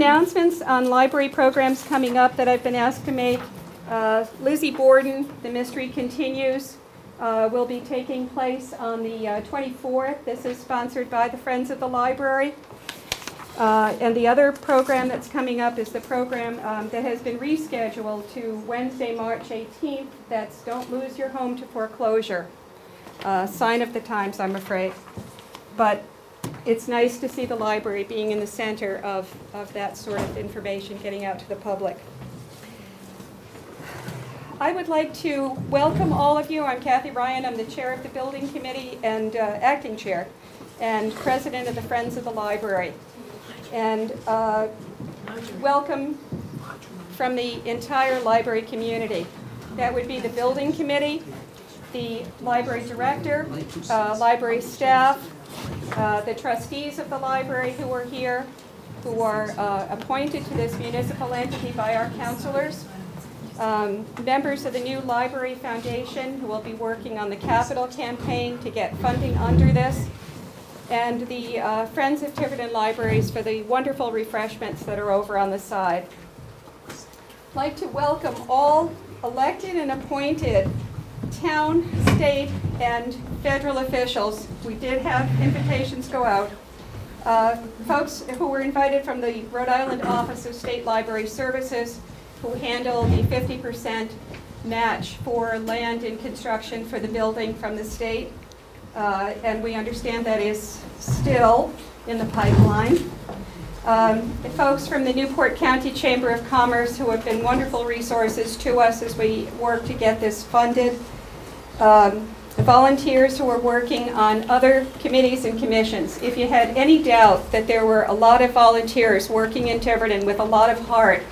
announcements on library programs coming up that I've been asked to make. Lizzie Borden, The Mystery Continues, will be taking place on the 24th. This is sponsored by the Friends of the Library. And the other program that's coming up is the program that has been rescheduled to Wednesday, March 18th. That's Don't Lose Your Home to Foreclosure. Sign of the times, I'm afraid. But it's nice to see the library being in the center of that sort of information getting out to the public. I would like to welcome all of you. I'm Kathy Ryan. I'm the chair of the building committee and acting chair and president of the Friends of the Library. And welcome from the entire library community. That would be the building committee, the library director, library staff, the trustees of the library who are here, who are appointed to this municipal entity by our councilors, members of the new Library Foundation who will be working on the capital campaign to get funding under this, and the Friends of Tiverton Libraries for the wonderful refreshments that are over on the side. I'd like to welcome all elected and appointed town, state, and federal officials. We did have invitations go out. Folks who were invited from the Rhode Island Office of State Library Services, who handle the 50% match for land and construction for the building from the state. And we understand that is still in the pipeline. The folks from the Newport County Chamber of Commerce who have been wonderful resources to us as we work to get this funded. The volunteers who are working on other committees and commissions. If you had any doubt that there were a lot of volunteers working in Tiverton with a lot of heart,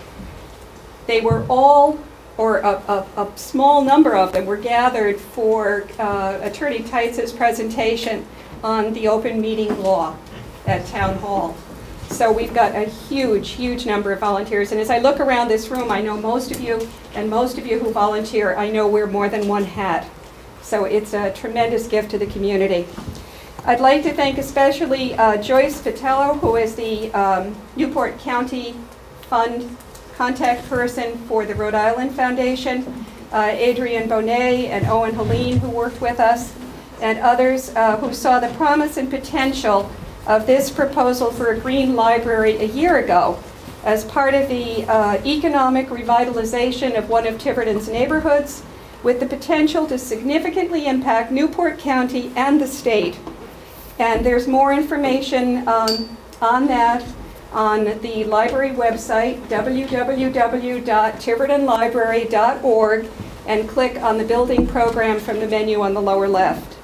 they were all, or a small number of them, were gathered for Attorney Teitz's presentation on the open meeting law at Town Hall. So we've got a huge, huge number of volunteers. And as I look around this room, I know most of you, and most of you who volunteer, I know wear more than one hat. So it's a tremendous gift to the community. I'd like to thank especially Joyce Patello, who is the Newport County Fund contact person for the Rhode Island Foundation, Adrian Bonet and Owen Helene, who worked with us, and others who saw the promise and potential of this proposal for a green library a year ago as part of the economic revitalization of one of Tiverton's neighborhoods, with the potential to significantly impact Newport County and the state. And there's more information on that on the library website, www.tivertonlibrary.org, and click on the building program from the menu on the lower left.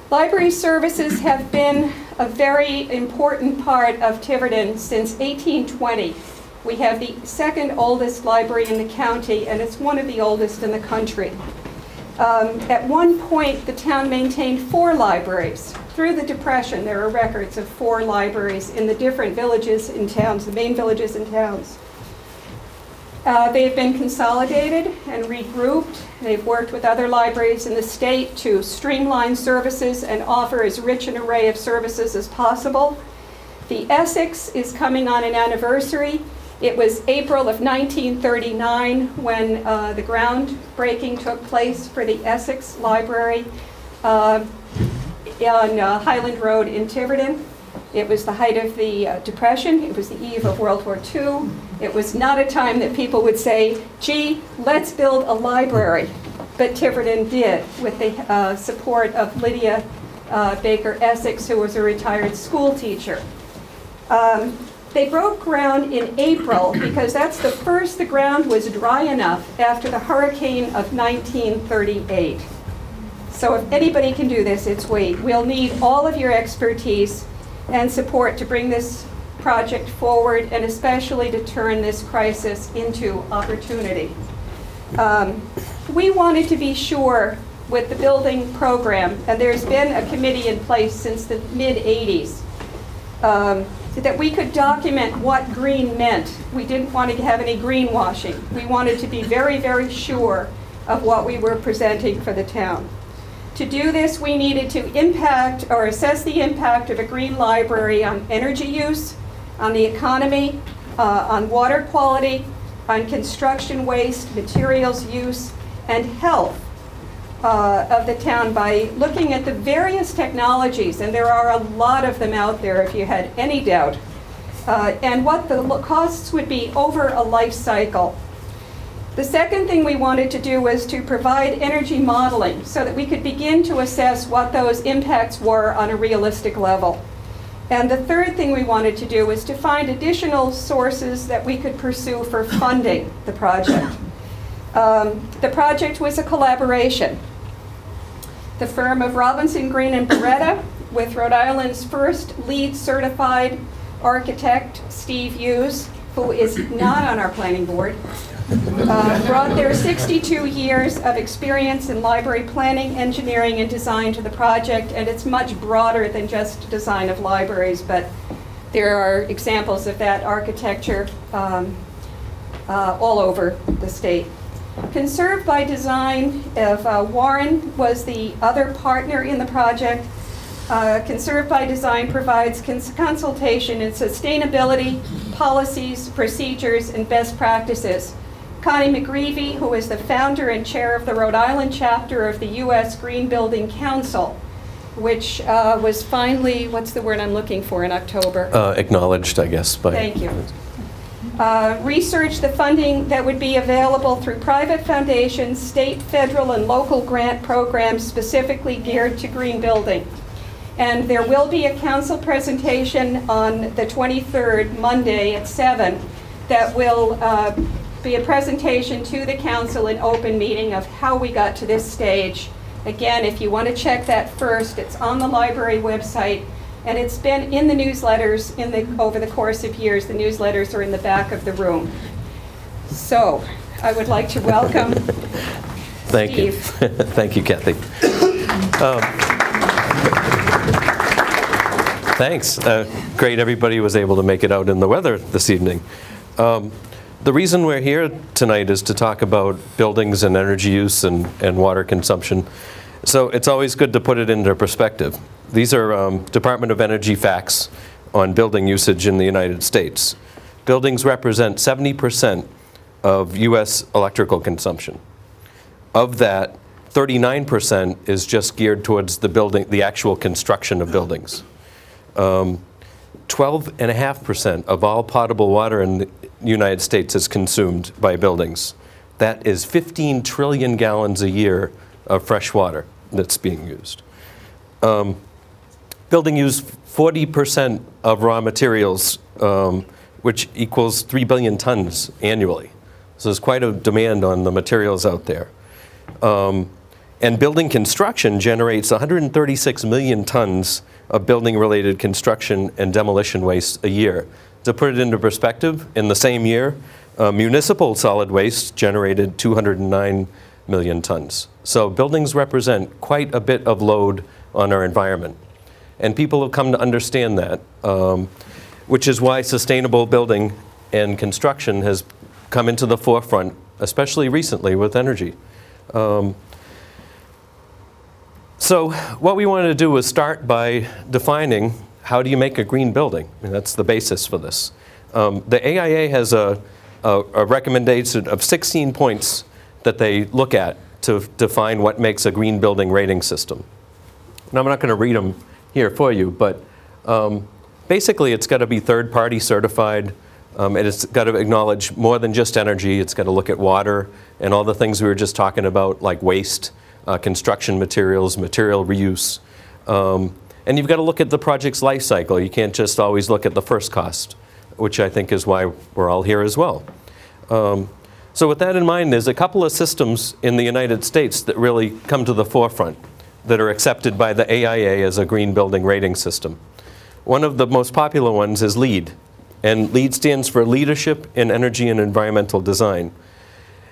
Library services have been a very important part of Tiverton since 1820. We have the second oldest library in the county, and it's one of the oldest in the country. At one point, the town maintained 4 libraries. Through the Depression, there are records of 4 libraries in the different villages and towns, the main villages and towns. They've been consolidated and regrouped. They've worked with other libraries in the state to streamline services and offer as rich an array of services as possible. The Essex is coming on an anniversary. It was April of 1939 when the groundbreaking took place for the Essex Library on Highland Road in Tiverton. It was the height of the Depression. It was the eve of World War II. It was not a time that people would say, gee, let's build a library. But Tiverton did, with the support of Lydia Baker Essex, who was a retired school teacher. They broke ground in April because that's the first the ground was dry enough after the hurricane of 1938. So if anybody can do this, it's we. We'll need all of your expertise and support to bring this project forward, and especially to turn this crisis into opportunity. We wanted to be sure with the building program, and there's been a committee in place since the mid-'80s, that we could document what green meant. We didn't want to have any greenwashing. We wanted to be very, very sure of what we were presenting for the town. To do this, we needed to impact or assess the impact of a green library on energy use, on the economy, on water quality, on construction waste, materials use, and health of the town by looking at the various technologies, and there are a lot of them out there if you had any doubt, and what the costs would be over a life cycle. The second thing we wanted to do was to provide energy modeling so that we could begin to assess what those impacts were on a realistic level. And the third thing we wanted to do was to find additional sources that we could pursue for funding the project. The project was a collaboration. The firm of Robinson, Green and Beretta, with Rhode Island's first LEED certified architect, Steve Hughes, who is not on our planning board, brought their 62 years of experience in library planning, engineering, and design to the project, and it's much broader than just design of libraries, but there are examples of that architecture all over the state. Conserved by Design of Warren was the other partner in the project. Conserved by Design provides consultation in sustainability, policies, procedures, and best practices. Connie McGreevy, who is the founder and chair of the Rhode Island chapter of the U.S. Green Building Council, which was finally, what's the word I'm looking for, in October? Acknowledged, I guess. Thank you. Research the funding that would be available through private foundations, state, federal, and local grant programs specifically geared to green building. And there will be a council presentation on the 23rd, Monday at 7, that will be a presentation to the council in open meeting of how we got to this stage. Again, if you want to check that first, it's on the library website, and it's been in the newsletters over the course of years. The newsletters are in the back of the room. So I would like to welcome Thank Steve. you. Thank you, Kathy. Thanks. Great everybody was able to make it out in the weather this evening. The reason we're here tonight is to talk about buildings and energy use and water consumption. So it's always good to put it into perspective. These are Department of Energy facts on building usage in the United States. Buildings represent 70% of U.S. electrical consumption. Of that, 39% is just geared towards the actual construction of buildings. 12.5% of all potable water in the United States is consumed by buildings. That is 15 trillion gallons a year of fresh water that's being used. Building use 40% of raw materials, which equals 3 billion tons annually. So there's quite a demand on the materials out there. And building construction generates 136 million tons of building-related construction and demolition waste a year. To put it into perspective, in the same year, municipal solid waste generated 209 million tons. So buildings represent quite a bit of load on our environment. And people have come to understand that, which is why sustainable building and construction has come into the forefront, especially recently with energy. So what we wanted to do was start by defining how do you make a green building? I mean, that's the basis for this. The AIA has a recommendation of 16 points that they look at to define what makes a green building rating system. And I'm not going to read them here for you, but basically it's got to be third-party certified. And it's got to acknowledge more than just energy. It's got to look at water and all the things we were just talking about, like waste, construction materials, material reuse. And you've got to look at the project's life cycle. You can't just always look at the first cost, which I think is why we're all here as well. So with that in mind, there's a couple of systems in the United States that really come to the forefront that are accepted by the AIA as a green building rating system. One of the most popular ones is LEED. And LEED stands for Leadership in Energy and Environmental Design.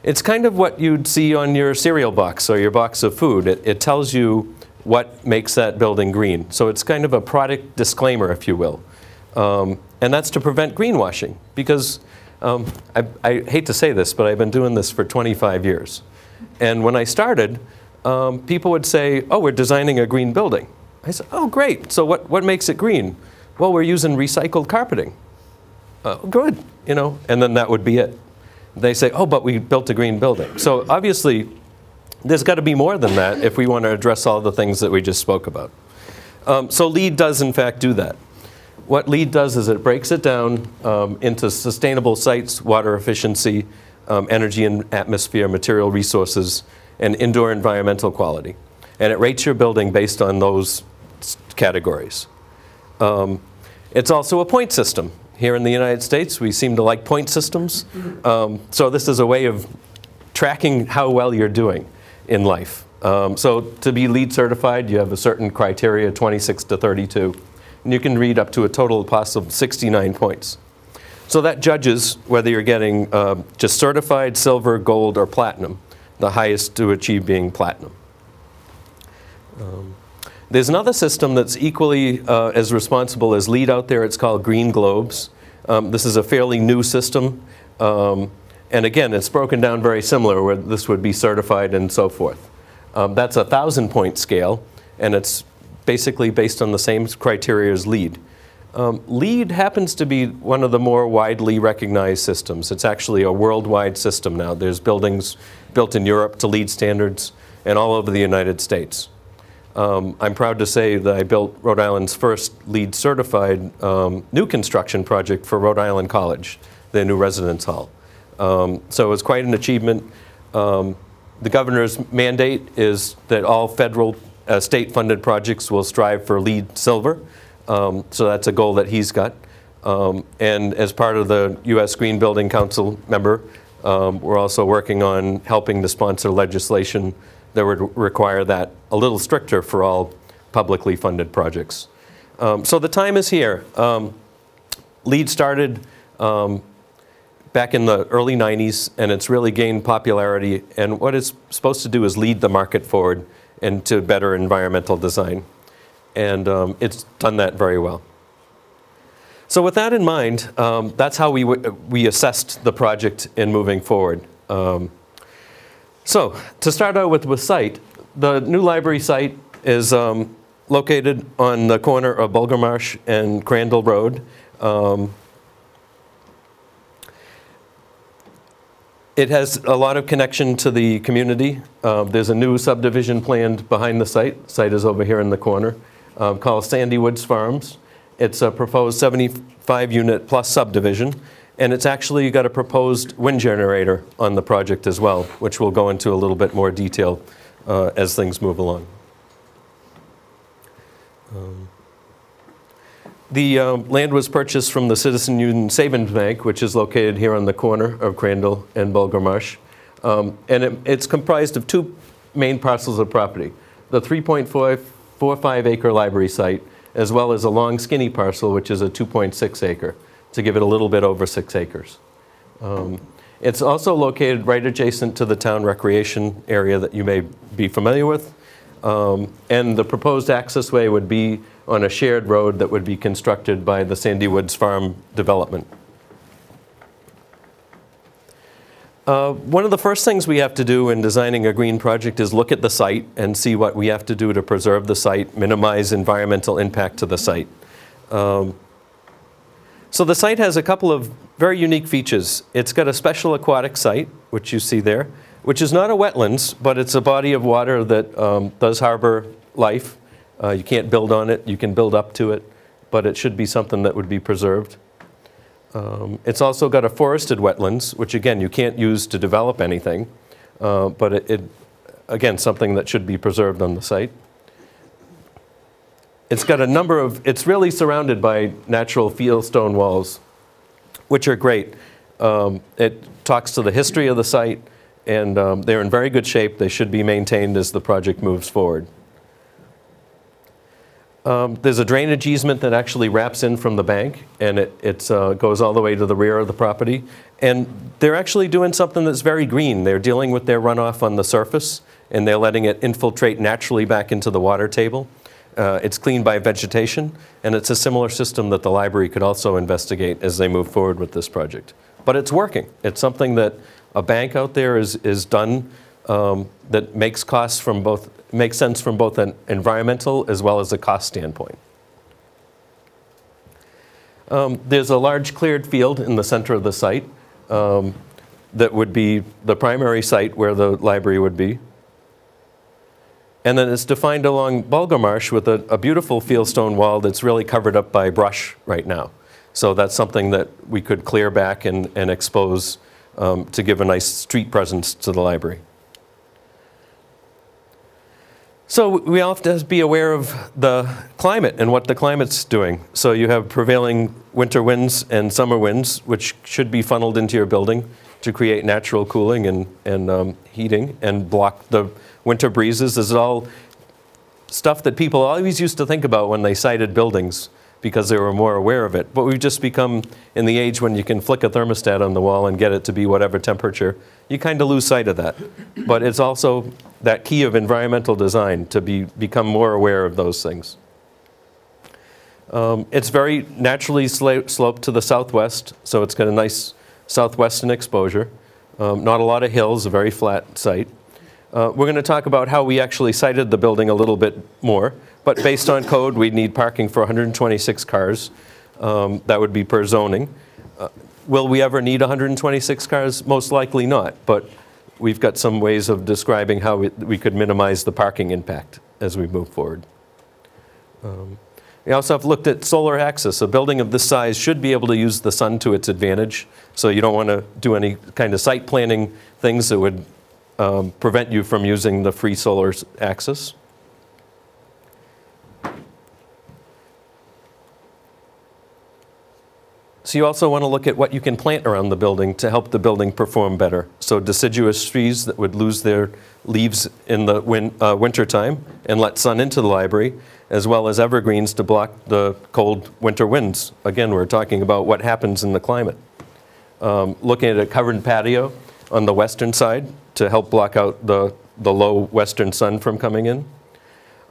It's kind of what you'd see on your cereal box or your box of food. It tells you what makes that building green. So it's kind of a product disclaimer, if you will. And that's to prevent greenwashing, because I hate to say this, but I've been doing this for 25 years. And when I started, people would say, oh, we're designing a green building. I said, oh, great. So what makes it green? Well, we're using recycled carpeting. Good, you know, and then that would be it. They say, oh, but we built a green building. So obviously, there's got to be more than that if we want to address all the things that we just spoke about. So LEED does, in fact, do that. What LEED does is it breaks it down into sustainable sites, water efficiency, energy and atmosphere, material resources, and indoor environmental quality. And it rates your building based on those categories. It's also a point system. Here in the United States, we seem to like point systems. So this is a way of tracking how well you're doing in life. So to be LEED certified, you have a certain criteria, 26 to 32. And you can read up to a total possible 69 points. So that judges whether you're getting just certified, silver, gold, or platinum, the highest to achieve being platinum. There's another system that's equally as responsible as LEED out there. It's called Green Globes. This is a fairly new system. And again, it's broken down very similar, where this would be certified and so forth. That's a 1,000-point scale, and it's basically based on the same criteria as LEED. LEED happens to be one of the more widely recognized systems. It's actually a worldwide system now. There's buildings built in Europe to LEED standards and all over the United States. I'm proud to say that I built Rhode Island's first LEED certified new construction project for Rhode Island College, their new residence hall. So it was quite an achievement. The governor's mandate is that all federal state-funded projects will strive for LEED Silver. So that's a goal that he's got. And as part of the U.S. Green Building Council member, we're also working on helping to sponsor legislation that would require that a little stricter for all publicly funded projects. So the time is here. LEED started back in the early 90s, and it's really gained popularity. And what it's supposed to do is lead the market forward into better environmental design. And it's done that very well. So with that in mind, that's how we assessed the project in moving forward. So to start out with the site, the new library site is located on the corner of Bulger Marsh and Crandall Road. It has a lot of connection to the community. There's a new subdivision planned behind the site. The site is over here in the corner, called Sandy Woods Farms. It's a proposed 75-unit plus subdivision, and it's actually got a proposed wind generator on the project as well, which we'll go into a little bit more detail as things move along. The land was purchased from the Citizen Union Savings Bank, which is located here on the corner of Crandall and Bulger Marsh. And it's comprised of two main parcels of property: the 3.45 acre library site, as well as a long skinny parcel, which is a 2.6 acre, to give it a little bit over 6 acres. It's also located right adjacent to the town recreation area that you may be familiar with. And the proposed accessway would be on a shared road that would be constructed by the Sandy Woods Farm development. One of the first things we have to do in designing a green project is look at the site and see what we have to do to preserve the site, minimize environmental impact to the site. So the site has a couple of very unique features. It's got a special aquatic site, which you see there, which is not a wetlands, but it's a body of water that does harbor life. You can't build on it. You can build up to it, but it should be something that would be preserved. It's also got a forested wetlands, which again, you can't use to develop anything, but again, something that should be preserved on the site. It's got a number of, it's really surrounded by natural fieldstone walls, which are great. It talks to the history of the site, and they're in very good shape. They should be maintained as the project moves forward. There's a drainage easement that actually wraps in from the bank, and it goes all the way to the rear of the property. And they're actually doing something that's very green. They're dealing with their runoff on the surface, and they're letting it infiltrate naturally back into the water table. It's cleaned by vegetation, and it's a similar system that the library could also investigate as they move forward with this project. But it's working. It's something that a bank out there is done that makes sense from both an environmental as well as a cost standpoint. There's a large cleared field in the center of the site that would be the primary site where the library would be. And then it's defined along Bulga Marsh with a beautiful fieldstone wall that's really covered up by brush right now. So that's something that we could clear back and expose to give a nice street presence to the library. So we all have to be aware of the climate and what the climate's doing. So you have prevailing winter winds and summer winds, which should be funneled into your building to create natural cooling and heating and block the winter breezes. This is all stuff that people always used to think about when they sited buildings because they were more aware of it. But we've just become, in the age when you can flick a thermostat on the wall and get it to be whatever temperature, you kind of lose sight of that. But it's also that key of environmental design to become more aware of those things. It's very naturally sloped to the southwest, so it's got a nice southwestern exposure. Not a lot of hills, a very flat site. We're going to talk about how we actually sited the building a little bit more, but based on code, we'd need parking for 126 cars. That would be per zoning. Will we ever need 126 cars? Most likely not, but we've got some ways of describing how we could minimize the parking impact as we move forward. We also have looked at solar access. A building of this size should be able to use the sun to its advantage, so you don't want to do any kind of site planning things that would prevent you from using the free solar access. So you also want to look at what you can plant around the building to help the building perform better. So deciduous trees that would lose their leaves in the winter time and let sun into the library, as well as evergreens to block the cold winter winds. Again, we're talking about what happens in the climate. Looking at a covered patio on the western side to help block out the low western sun from coming in.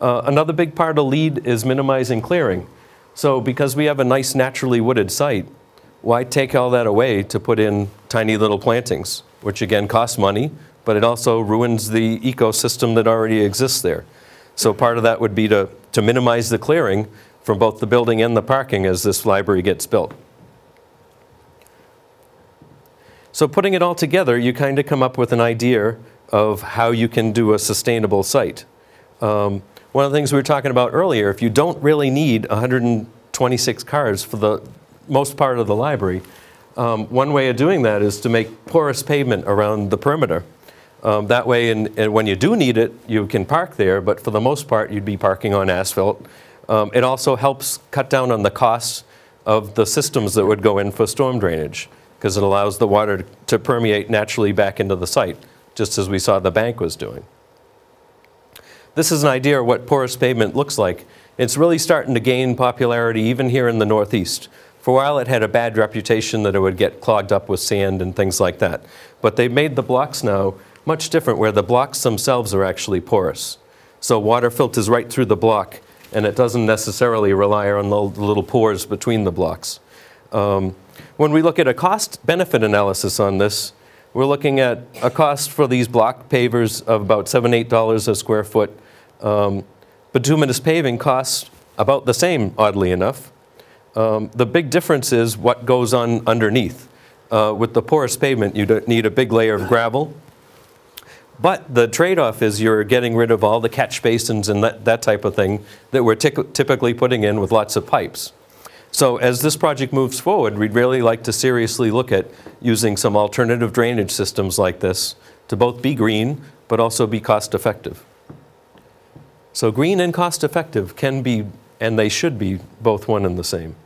Another big part of LEED is minimizing clearing. So because we have a nice naturally wooded site, why take all that away to put in tiny little plantings, which again costs money, but it also ruins the ecosystem that already exists there. So part of that would be to minimize the clearing from both the building and the parking as this library gets built. So putting it all together, you kind of come up with an idea of how you can do a sustainable site. One of the things we were talking about earlier, if you don't really need 126 cars for the most part of the library, one way of doing that is to make porous pavement around the perimeter. That way, and when you do need it, you can park there, but for the most part, you'd be parking on asphalt. It also helps cut down on the costs of the systems that would go in for storm drainage, because it allows the water to permeate naturally back into the site, just as we saw the bank was doing. This is an idea of what porous pavement looks like. It's really starting to gain popularity even here in the Northeast. For a while it had a bad reputation that it would get clogged up with sand and things like that. But they've made the blocks now much different, where the blocks themselves are actually porous. So water filters right through the block, and it doesn't necessarily rely on the little pores between the blocks. When we look at a cost-benefit analysis on this, we're looking at a cost for these block pavers of about $7, $8 a square foot. Bituminous paving costs about the same, oddly enough. The big difference is what goes on underneath. With the porous pavement, you need a big layer of gravel. But the trade-off is you're getting rid of all the catch basins and that type of thing that we're typically putting in with lots of pipes. So as this project moves forward, we'd really like to seriously look at using some alternative drainage systems like this to both be green, but also be cost-effective. So green and cost-effective can be, and they should be, both one and the same.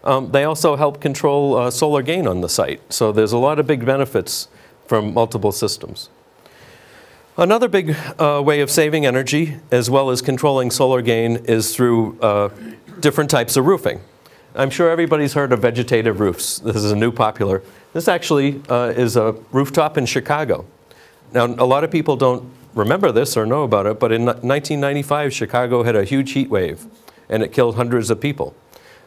They also help control solar gain on the site. So there's a lot of big benefits from multiple systems. Another big way of saving energy, as well as controlling solar gain, is through different types of roofing. I'm sure everybody's heard of vegetative roofs. This is a new popular. This actually is a rooftop in Chicago. Now, a lot of people don't remember this or know about it, but in 1995, Chicago had a huge heat wave, and it killed hundreds of people.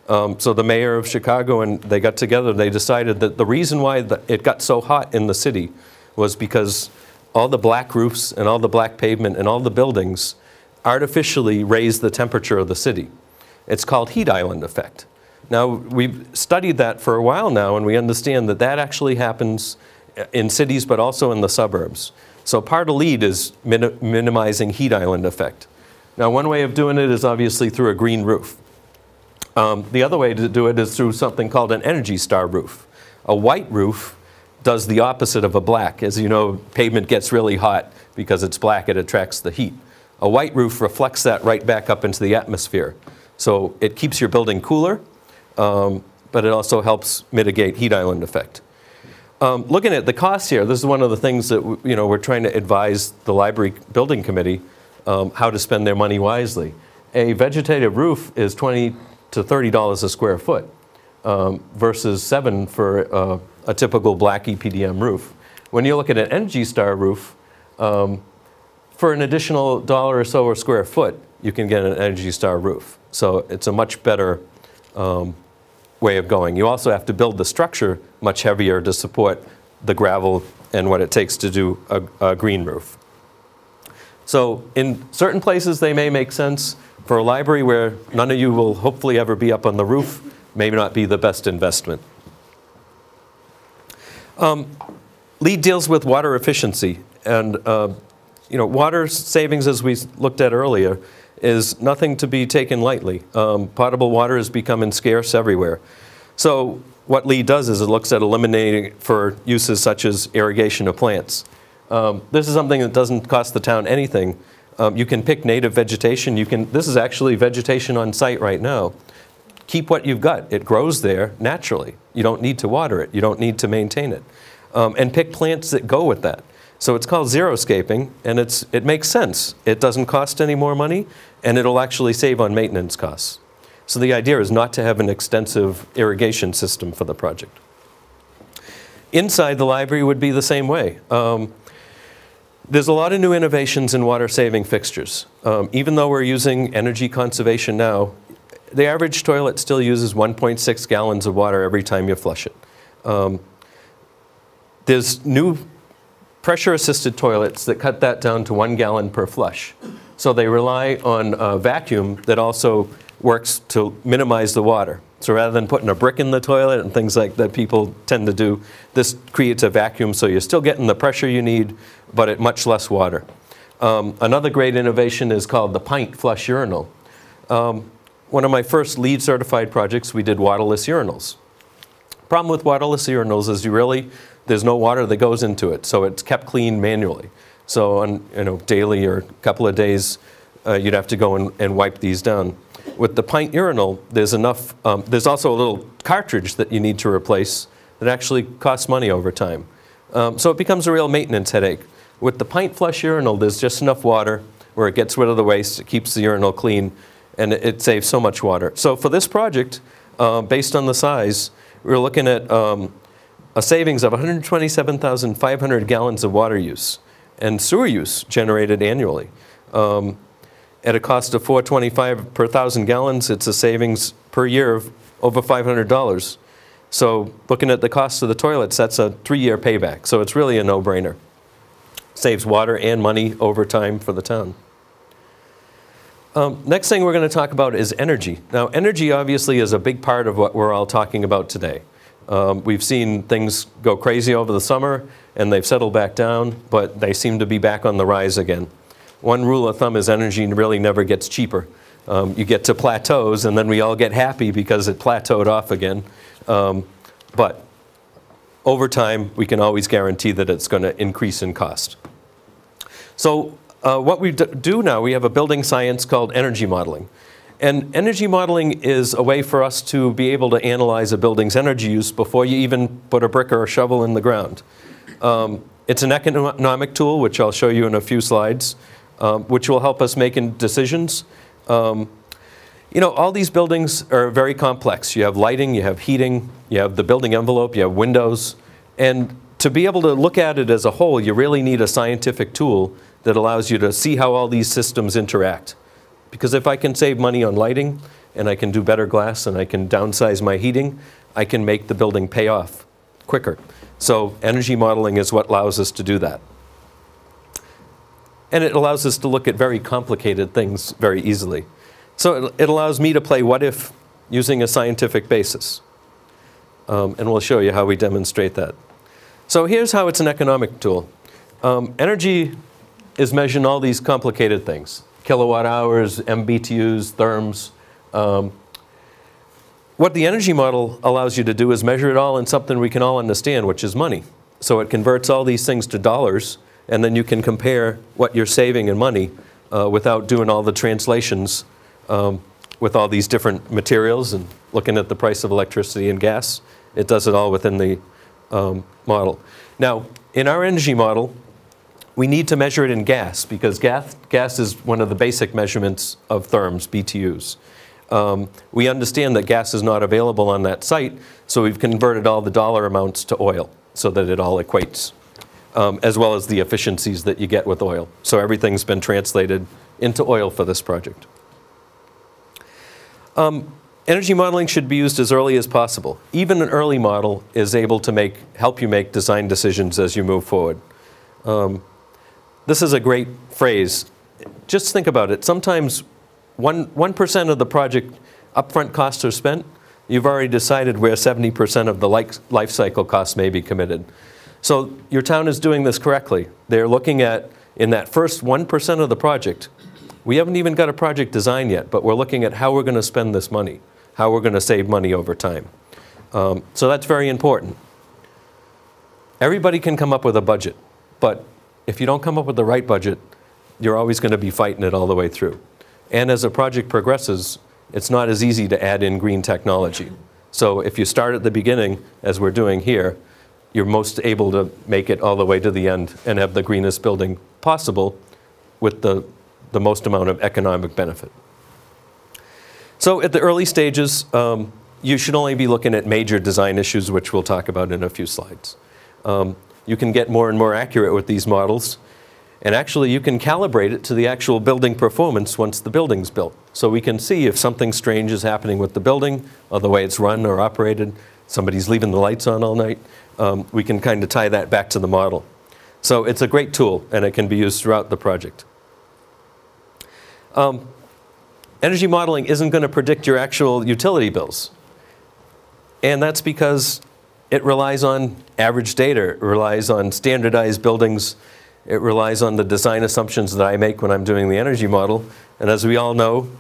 So the mayor of Chicago and they got together, they decided that the reason why it got so hot in the city was because all the black roofs and all the black pavement and all the buildings artificially raised the temperature of the city. It's called heat island effect. Now, we've studied that for a while now, and we understand that that actually happens in cities, but also in the suburbs. So part of LEED is minimizing heat island effect. Now, one way of doing it is obviously through a green roof. The other way to do it is through something called an Energy Star roof. A white roof does the opposite of a black. As you know, pavement gets really hot because it's black, it attracts the heat. A white roof reflects that right back up into the atmosphere. So it keeps your building cooler, but it also helps mitigate heat island effect. Looking at the costs here, this is one of the things that we're trying to advise the library building committee how to spend their money wisely. A vegetative roof is $20 to $30 a square foot versus $7 for a typical black EPDM roof. When you look at an Energy Star roof, for an additional $1 or so a square foot, you can get an Energy Star roof. So it's a much better way of going. You also have to build the structure much heavier to support the gravel and what it takes to do a green roof. So in certain places they may make sense. For a library where none of you will hopefully ever be up on the roof, may not be the best investment. LEED deals with water efficiency, and water savings, as we looked at earlier, is nothing to be taken lightly. Potable water is becoming scarce everywhere. So what LEED does is it looks at eliminating it for uses such as irrigation of plants. This is something that doesn't cost the town anything. You can pick native vegetation. This is actually vegetation on site right now. Keep what you've got. It grows there naturally. You don't need to water it. You don't need to maintain it. And pick plants that go with that. So it's called xeriscaping, and it makes sense. It doesn't cost any more money, and it'll actually save on maintenance costs. So the idea is not to have an extensive irrigation system for the project. Inside the library would be the same way. There's a lot of new innovations in water-saving fixtures. Even though we're using energy conservation now, the average toilet still uses 1.6 gallons of water every time you flush it. There's new pressure-assisted toilets that cut that down to 1 gallon per flush. So they rely on a vacuum that also works to minimize the water. So rather than putting a brick in the toilet and things like that people tend to do, this creates a vacuum so you're still getting the pressure you need, but at much less water. Another great innovation is called the pint flush urinal. One of my first LEED certified projects, we did waterless urinals. Problem with waterless urinals is there's no water that goes into it, so it's kept clean manually. So on daily or a couple of days, you'd have to go and wipe these down. With the pint urinal, there's enough, there's also a little cartridge that you need to replace that actually costs money over time. So it becomes a real maintenance headache. With the pint flush urinal, there's just enough water where it gets rid of the waste, it keeps the urinal clean, and it saves so much water. So for this project, based on the size, we're looking at a savings of 127,500 gallons of water use and sewer use generated annually. At a cost of $4.25 per 1,000 gallons, it's a savings per year of over $500. So looking at the cost of the toilets, that's a 3-year payback. So it's really a no-brainer. Saves water and money over time for the town. Next thing we're going to talk about is energy. Now, energy obviously is a big part of what we're all talking about today. We've seen things go crazy over the summer, and they've settled back down, but they seem to be back on the rise again. One rule of thumb is energy really never gets cheaper. You get to plateaus, and then we all get happy because it plateaued off again. But over time, we can always guarantee that it's going to increase in cost. So what we do now, we have a building science called energy modeling. And energy modeling is a way for us to be able to analyze a building's energy use before you even put a brick or a shovel in the ground. It's an economic tool, which I'll show you in a few slides, which will help us make decisions. All these buildings are very complex. You have lighting, you have heating, you have the building envelope, you have windows. And to be able to look at it as a whole, you really need a scientific tool that allows you to see how all these systems interact. Because if I can save money on lighting, and I can do better glass, and I can downsize my heating, I can make the building pay off quicker. So energy modeling is what allows us to do that. And it allows us to look at very complicated things very easily. So it allows me to play what if using a scientific basis. And we'll show you how we demonstrate that. So here's how it's an economic tool. Energy is measuring all these complicated things: kilowatt hours, MBTUs, therms. What the energy model allows you to do is measure it all in something we can all understand, which is money. So it converts all these things to dollars, and then you can compare what you're saving in money without doing all the translations with all these different materials and looking at the price of electricity and gas. It does it all within the model. Now, in our energy model, we need to measure it in gas, because gas is one of the basic measurements of therms, BTUs. We understand that gas is not available on that site, so we've converted all the dollar amounts to oil so that it all equates, as well as the efficiencies that you get with oil. So everything's been translated into oil for this project. Energy modeling should be used as early as possible. Even an early model is able to help you make design decisions as you move forward. This is a great phrase. Just think about it. Sometimes 1% of the project upfront costs are spent. You've already decided where 70% of the life cycle costs may be committed. So your town is doing this correctly. They're looking at, in that first 1% of the project, we haven't even got a project design yet, but we're looking at how we're going to spend this money, how we're going to save money over time. So that's very important. Everybody can come up with a budget, but if you don't come up with the right budget, you're always going to be fighting it all the way through. And as a project progresses, it's not as easy to add in green technology. So if you start at the beginning, as we're doing here, you're most able to make it all the way to the end and have the greenest building possible with the most amount of economic benefit. So at the early stages, you should only be looking at major design issues, which we'll talk about in a few slides. You can get more and more accurate with these models. And actually, you can calibrate it to the actual building performance once the building's built. So we can see if something strange is happening with the building, or the way it's run or operated, somebody's leaving the lights on all night. We can kind of tie that back to the model. So it's a great tool, and it can be used throughout the project. Energy modeling isn't going to predict your actual utility bills. And that's because it relies on average data. It relies on standardized buildings. It relies on the design assumptions that I make when I'm doing the energy model. And as we all know,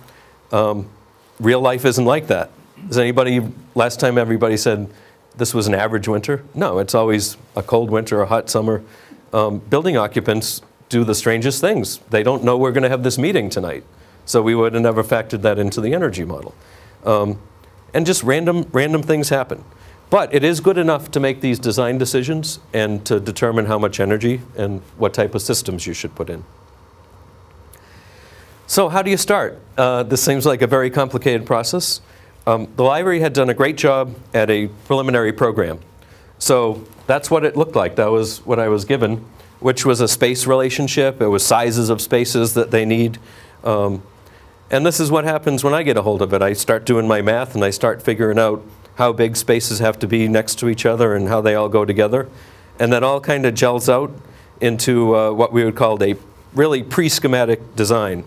real life isn't like that. Is anybody, last time everybody said this was an average winter? No, it's always a cold winter, a hot summer. Building occupants do the strangest things. They don't know we're going to have this meeting tonight. So we would have never factored that into the energy model. And just random things happen. But it is good enough to make these design decisions and to determine how much energy and what type of systems you should put in. So how do you start? This seems like a very complicated process. The library had done a great job at a preliminary program. So that's what it looked like. That was what I was given, which was a space relationship. It was sizes of spaces that they need. And this is what happens when I get a hold of it. I start doing my math and I start figuring out how big spaces have to be next to each other and how they all go together. And that all kind of gels out into what we would call a really pre-schematic design.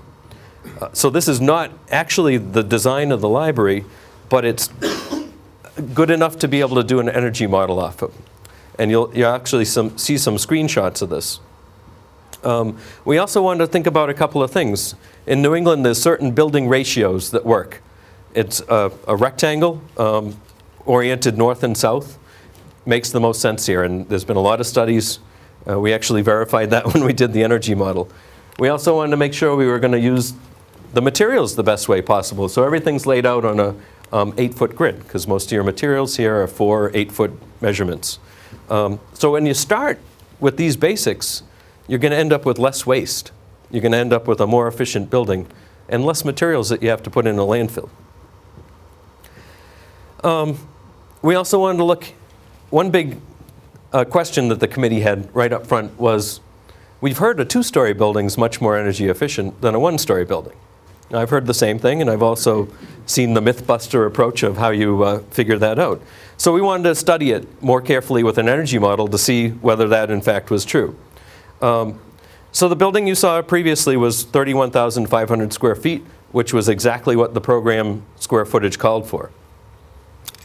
So this is not actually the design of the library, but it's good enough to be able to do an energy model off of. And you'll actually see some screenshots of this. We also wanted to think about a couple of things. In New England, there's certain building ratios that work. It's a rectangle oriented north and south. Makes the most sense here, and there's been a lot of studies. We actually verified that when we did the energy model. We also wanted to make sure we were going to use the materials the best way possible. So everything's laid out on a 8-foot grid, because most of your materials here are 4 8-foot measurements. So when you start with these basics, you're going to end up with less waste. You're going to end up with a more efficient building and less materials that you have to put in a landfill. We also wanted to look, one big question that the committee had right up front was, we've heard a 2-story building's much more energy efficient than a 1-story building. Now, I've heard the same thing, and I've also seen the Mythbuster approach of how you figure that out. So we wanted to study it more carefully with an energy model to see whether that in fact was true. So the building you saw previously was 31,500 square feet. which was exactly what the program square footage called for.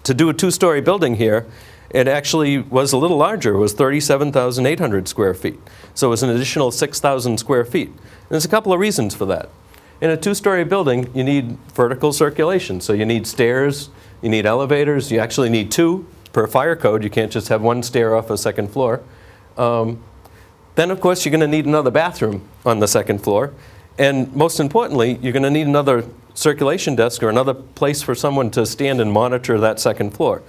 To do a two-story building here, it actually was a little larger. It was 37,800 square feet. So it was an additional 6,000 square feet. And there's a couple of reasons for that. In a two-story building, you need vertical circulation. So you need stairs, you need elevators. You actually need two per fire code. You can't just have one stair off a second floor. Then, of course, you're going to need another bathroom on the second floor. And most importantly, you're going to need another circulation desk or another place for someone to stand and monitor that second floor.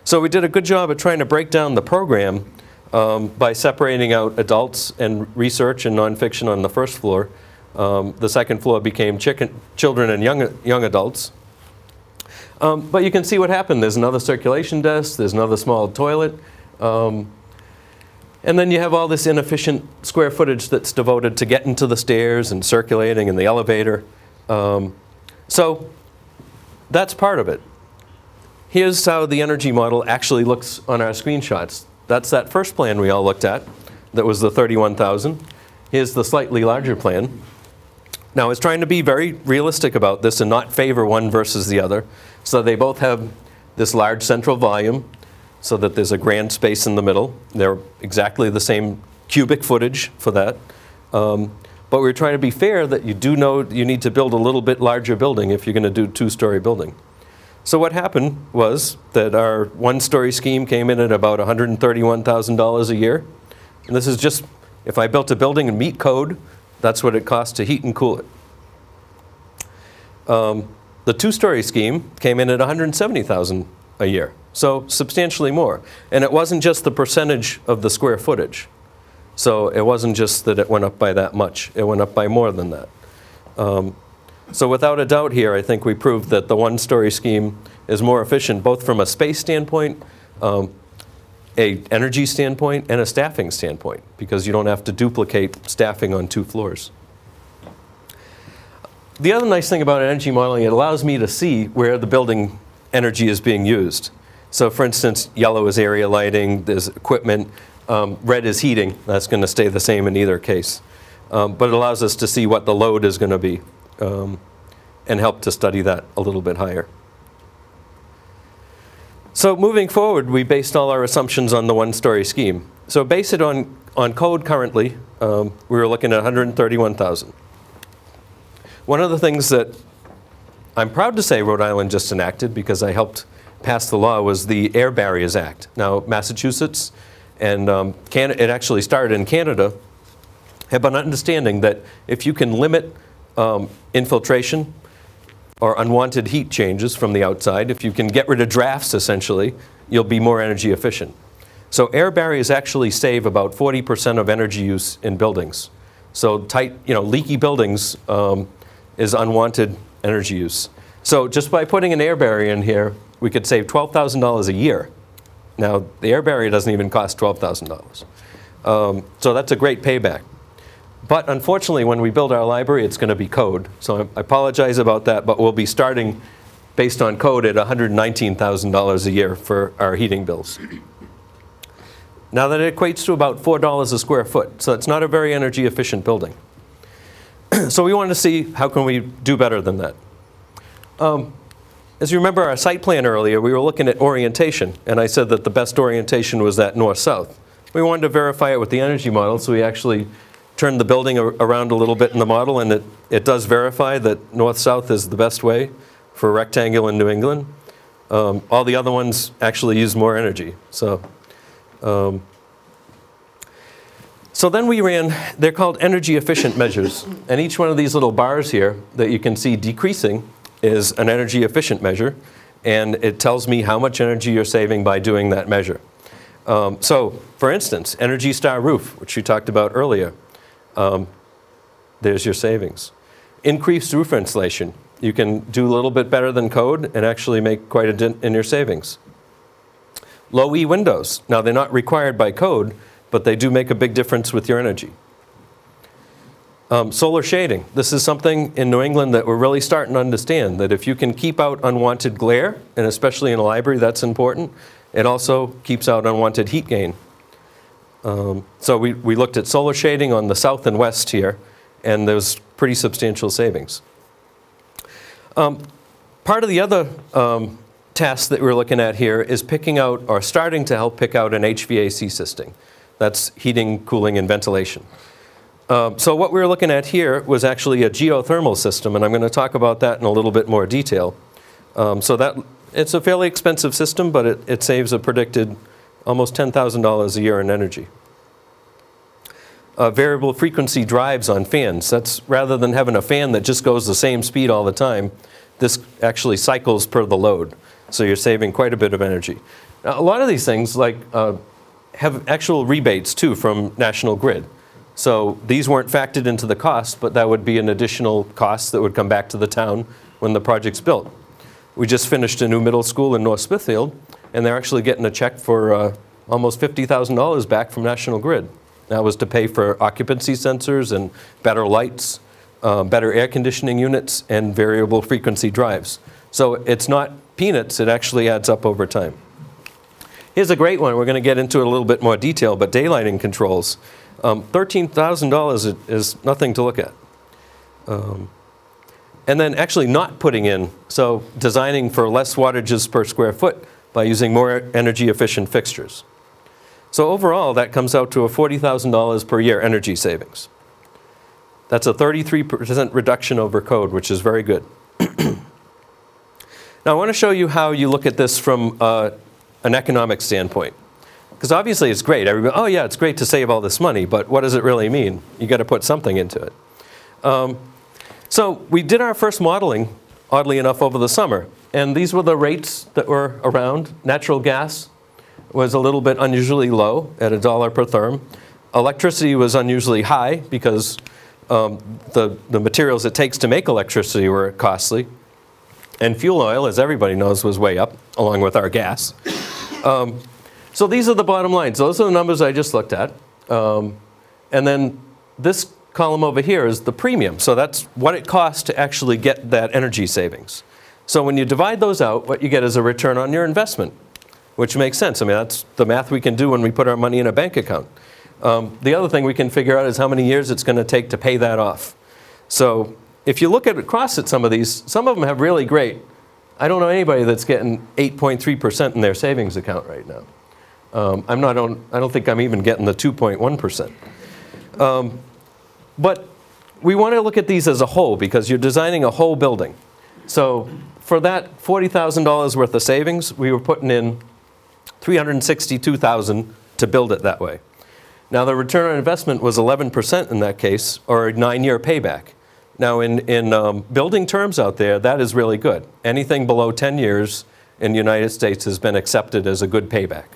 So we did a good job of trying to break down the program by separating out adults and research and nonfiction on the first floor. The second floor became children and young adults. But you can see what happened. There's another circulation desk. There's another small toilet. And then you have all this inefficient square footage that's devoted to getting to the stairs and circulating and the elevator. So that's part of it. Here's how the energy model actually looks on our screenshots. That's that first plan we all looked at. That was the 31,000. Here's the slightly larger plan. Now, I was trying to be very realistic about this and not favor one versus the other. So they both have this large central volume so that there's a grand space in the middle. They're exactly the same cubic footage for that. But we're trying to be fair that you do know you need to build a little bit larger building if you're going to do a two-story building. So what happened was that our one-story scheme came in at about $131,000 a year. And this is just, if I built a building and meet code, that's what it costs to heat and cool it. The two-story scheme came in at $170,000 a year, so substantially more. And it wasn't just the percentage of the square footage. So it wasn't just that it went up by that much. It went up by more than that. So without a doubt here, I think we proved that the one-story scheme is more efficient, both from a space standpoint, a energy standpoint, and a staffing standpoint, because you don't have to duplicate staffing on two floors. The other nice thing about energy modeling, it allows me to see where the building energy is being used. So for instance, yellow is area lighting, there's equipment, red is heating. That's going to stay the same in either case. But it allows us to see what the load is going to be and help to study that a little bit higher. So moving forward, we based all our assumptions on the one-story scheme. So base it on code currently, we were looking at 131,000. One of the things that I'm proud to say Rhode Island just enacted, because I helped pass the law, was the Air Barriers Act. Now, Massachusetts and it actually started in Canada, have an understanding that if you can limit infiltration or unwanted heat changes from the outside, if you can get rid of drafts, essentially, you'll be more energy efficient. So air barriers actually save about 40% of energy use in buildings. So tight, leaky buildings is unwanted energy use. So just by putting an air barrier in here, we could save $12,000 a year. Now, the air barrier doesn't even cost $12,000. So that's a great payback. But unfortunately, when we build our library, it's going to be code. So I apologize about that, but we'll be starting based on code at $119,000 a year for our heating bills. Now that equates to about $4 a square foot. So it's not a very energy efficient building. So we wanted to see how can we do better than that. As you remember our site plan earlier, we were looking at orientation. And I said that the best orientation was that north-south. We wanted to verify it with the energy model, so we actually turned the building around a little bit in the model, and it does verify that north-south is the best way for a rectangle in New England. All the other ones actually use more energy. So then we ran, they're called energy efficient measures. And each one of these little bars here that you can see decreasing is an energy efficient measure. And it tells me how much energy you're saving by doing that measure. So for instance, Energy Star roof, which you talked about earlier. There's your savings. Increased roof insulation. You can do a little bit better than code and actually make quite a dent in your savings. Low E windows. Now, they're not required by code, but they do make a big difference with your energy. Solar shading. This is something in New England that we're really starting to understand, that if you can keep out unwanted glare, and especially in a library, that's important. It also keeps out unwanted heat gain. So we looked at solar shading on the south and west here, and there's pretty substantial savings. Part of the other task that we're looking at here is picking out, or starting to help pick out, an HVAC system. That's heating, cooling, and ventilation. So what we were looking at here was actually a geothermal system, and I'm going to talk about that in a little bit more detail. So that it's a fairly expensive system, but it saves a predicted almost $10,000 a year in energy. Variable frequency drives on fans. That's rather than having a fan that just goes the same speed all the time, this actually cycles per the load. So you're saving quite a bit of energy. Now, a lot of these things have actual rebates too from National Grid. So these weren't factored into the cost, but that would be an additional cost that would come back to the town when the project's built. We just finished a new middle school in North Smithfield, and they're actually getting a check for almost $50,000 back from National Grid. That was to pay for occupancy sensors and better lights, better air conditioning units, and variable frequency drives. So it's not peanuts, it actually adds up over time. Here's a great one. We're going to get into it a little bit more detail, but daylighting controls. $13,000 is nothing to look at. And then actually not putting in, so designing for less wattages per square foot by using more energy efficient fixtures. So overall, that comes out to a $40,000 per year energy savings. That's a 33% reduction over code, which is very good. Now I want to show you how you look at this from an economic standpoint. Because obviously it's great. Everybody, oh yeah, it's great to save all this money, but what does it really mean? You got to put something into it. So we did our first modeling, oddly enough, over the summer. And these were the rates that were around. Natural gas was a little bit unusually low at $1 per therm. Electricity was unusually high because the materials it takes to make electricity were costly. And fuel oil, as everybody knows, was way up, along with our gas. So these are the bottom lines. Those are the numbers I just looked at. And then this column over here is the premium. So that's what it costs to actually get that energy savings. So when you divide those out, what you get is a return on your investment, which makes sense. I mean, that's the math we can do when we put our money in a bank account. The other thing we can figure out is how many years it's going to take to pay that off. So if you look across at some of these, some of them have really great. I don't know anybody that's getting 8.3% in their savings account right now. I don't think I'm even getting the 2.1%. But we want to look at these as a whole because you're designing a whole building. So for that $40,000 worth of savings, we were putting in $362,000 to build it that way. Now the return on investment was 11% in that case, or a 9-year payback. Now in building terms out there, that is really good. Anything below 10 years in the United States has been accepted as a good payback.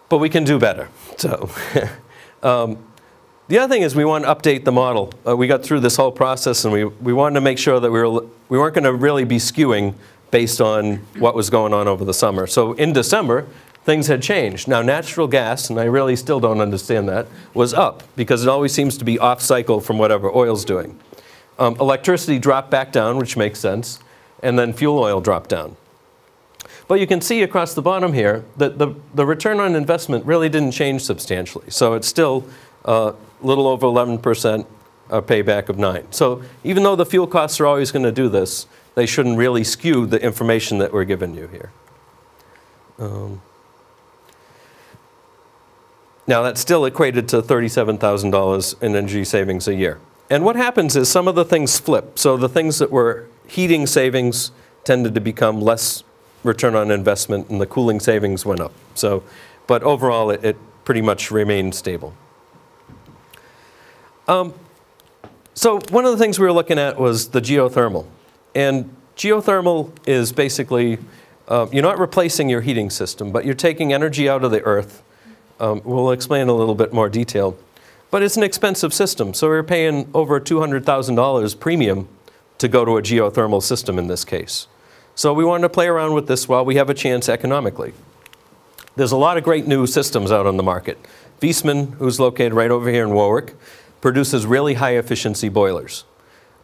But we can do better. So the other thing is we want to update the model. We got through this whole process and we wanted to make sure that we weren't going to really be skewing based on what was going on over the summer. So in December, things had changed. Now natural gas, and I really still don't understand that, was up because it always seems to be off cycle from whatever oil's doing. Electricity dropped back down, which makes sense, and then fuel oil dropped down. But you can see across the bottom here that the return on investment really didn't change substantially. So it's still a little over 11%, a payback of 9. So even though the fuel costs are always going to do this, they shouldn't really skew the information that we're giving you here. Now that's still equated to $37,000 in energy savings a year. And what happens is some of the things flip. So the things that were heating savings tended to become less return on investment, and the cooling savings went up. So, but overall, it pretty much remained stable. So one of the things we were looking at was the geothermal. And geothermal is basically, you're not replacing your heating system, but you're taking energy out of the earth. We'll explain in a little bit more detail. But it's an expensive system, so we're paying over $200,000 premium to go to a geothermal system in this case. So we wanted to play around with this while we have a chance economically. There's a lot of great new systems out on the market. Viessmann, who's located right over here in Warwick, produces really high efficiency boilers.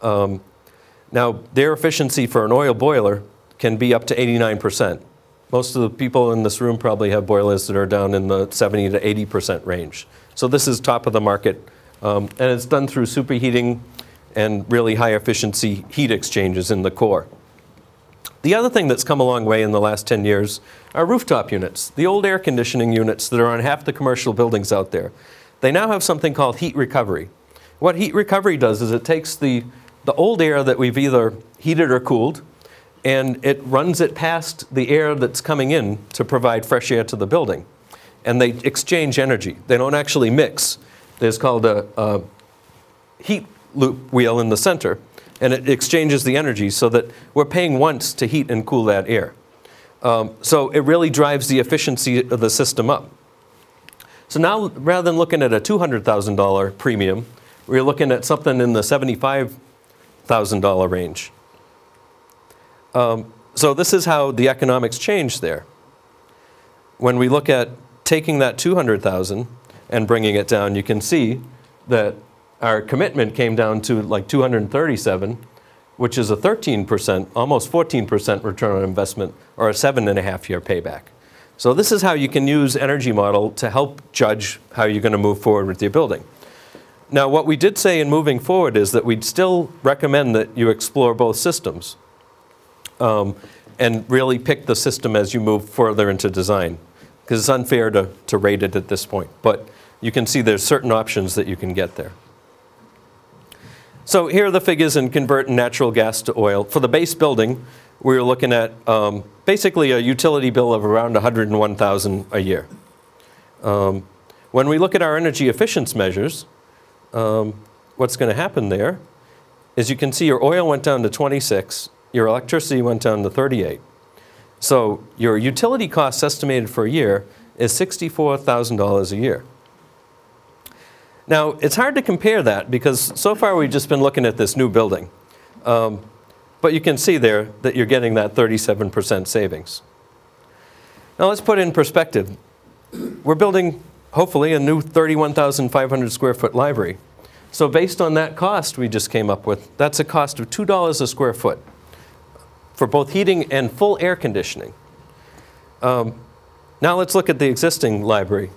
Now, their efficiency for an oil boiler can be up to 89%. Most of the people in this room probably have boilers that are down in the 70 to 80% range. So this is top of the market. And it's done through superheating and really high efficiency heat exchanges in the core. The other thing that's come a long way in the last 10 years are rooftop units, the old air conditioning units that are on half the commercial buildings out there. They now have something called heat recovery. What heat recovery does is it takes the old air that we've either heated or cooled, and it runs it past the air that's coming in to provide fresh air to the building. And they exchange energy. They don't actually mix. There's called a heat loop wheel in the center, and it exchanges the energy so that we're paying once to heat and cool that air. So it really drives the efficiency of the system up. So now, rather than looking at a $200,000 premium, we're looking at something in the $75,000 range. So this is how the economics change there. When we look at taking that $200,000 and bringing it down, you can see that our commitment came down to like $237,000, which is a 13%, almost 14% return on investment, or a 7.5-year payback. So this is how you can use energy model to help judge how you're going to move forward with your building. Now, what we did say in moving forward is that we'd still recommend that you explore both systems and really pick the system as you move further into design, because it's unfair to rate it at this point. But you can see there's certain options that you can get there. So here are the figures in converting natural gas to oil. For the base building, we were looking at basically a utility bill of around $101,000 a year. When we look at our energy efficiency measures, what's going to happen there is you can see your oil went down to 26, your electricity went down to 38. So your utility costs estimated for a year is $64,000 a year. Now, it's hard to compare that because so far we've just been looking at this new building. But you can see there that you're getting that 37% savings. Now let's put it in perspective. We're building, hopefully, a new 31,500 square foot library. So based on that cost we just came up with, that's a cost of $2 a square foot for both heating and full air conditioning. Now let's look at the existing library.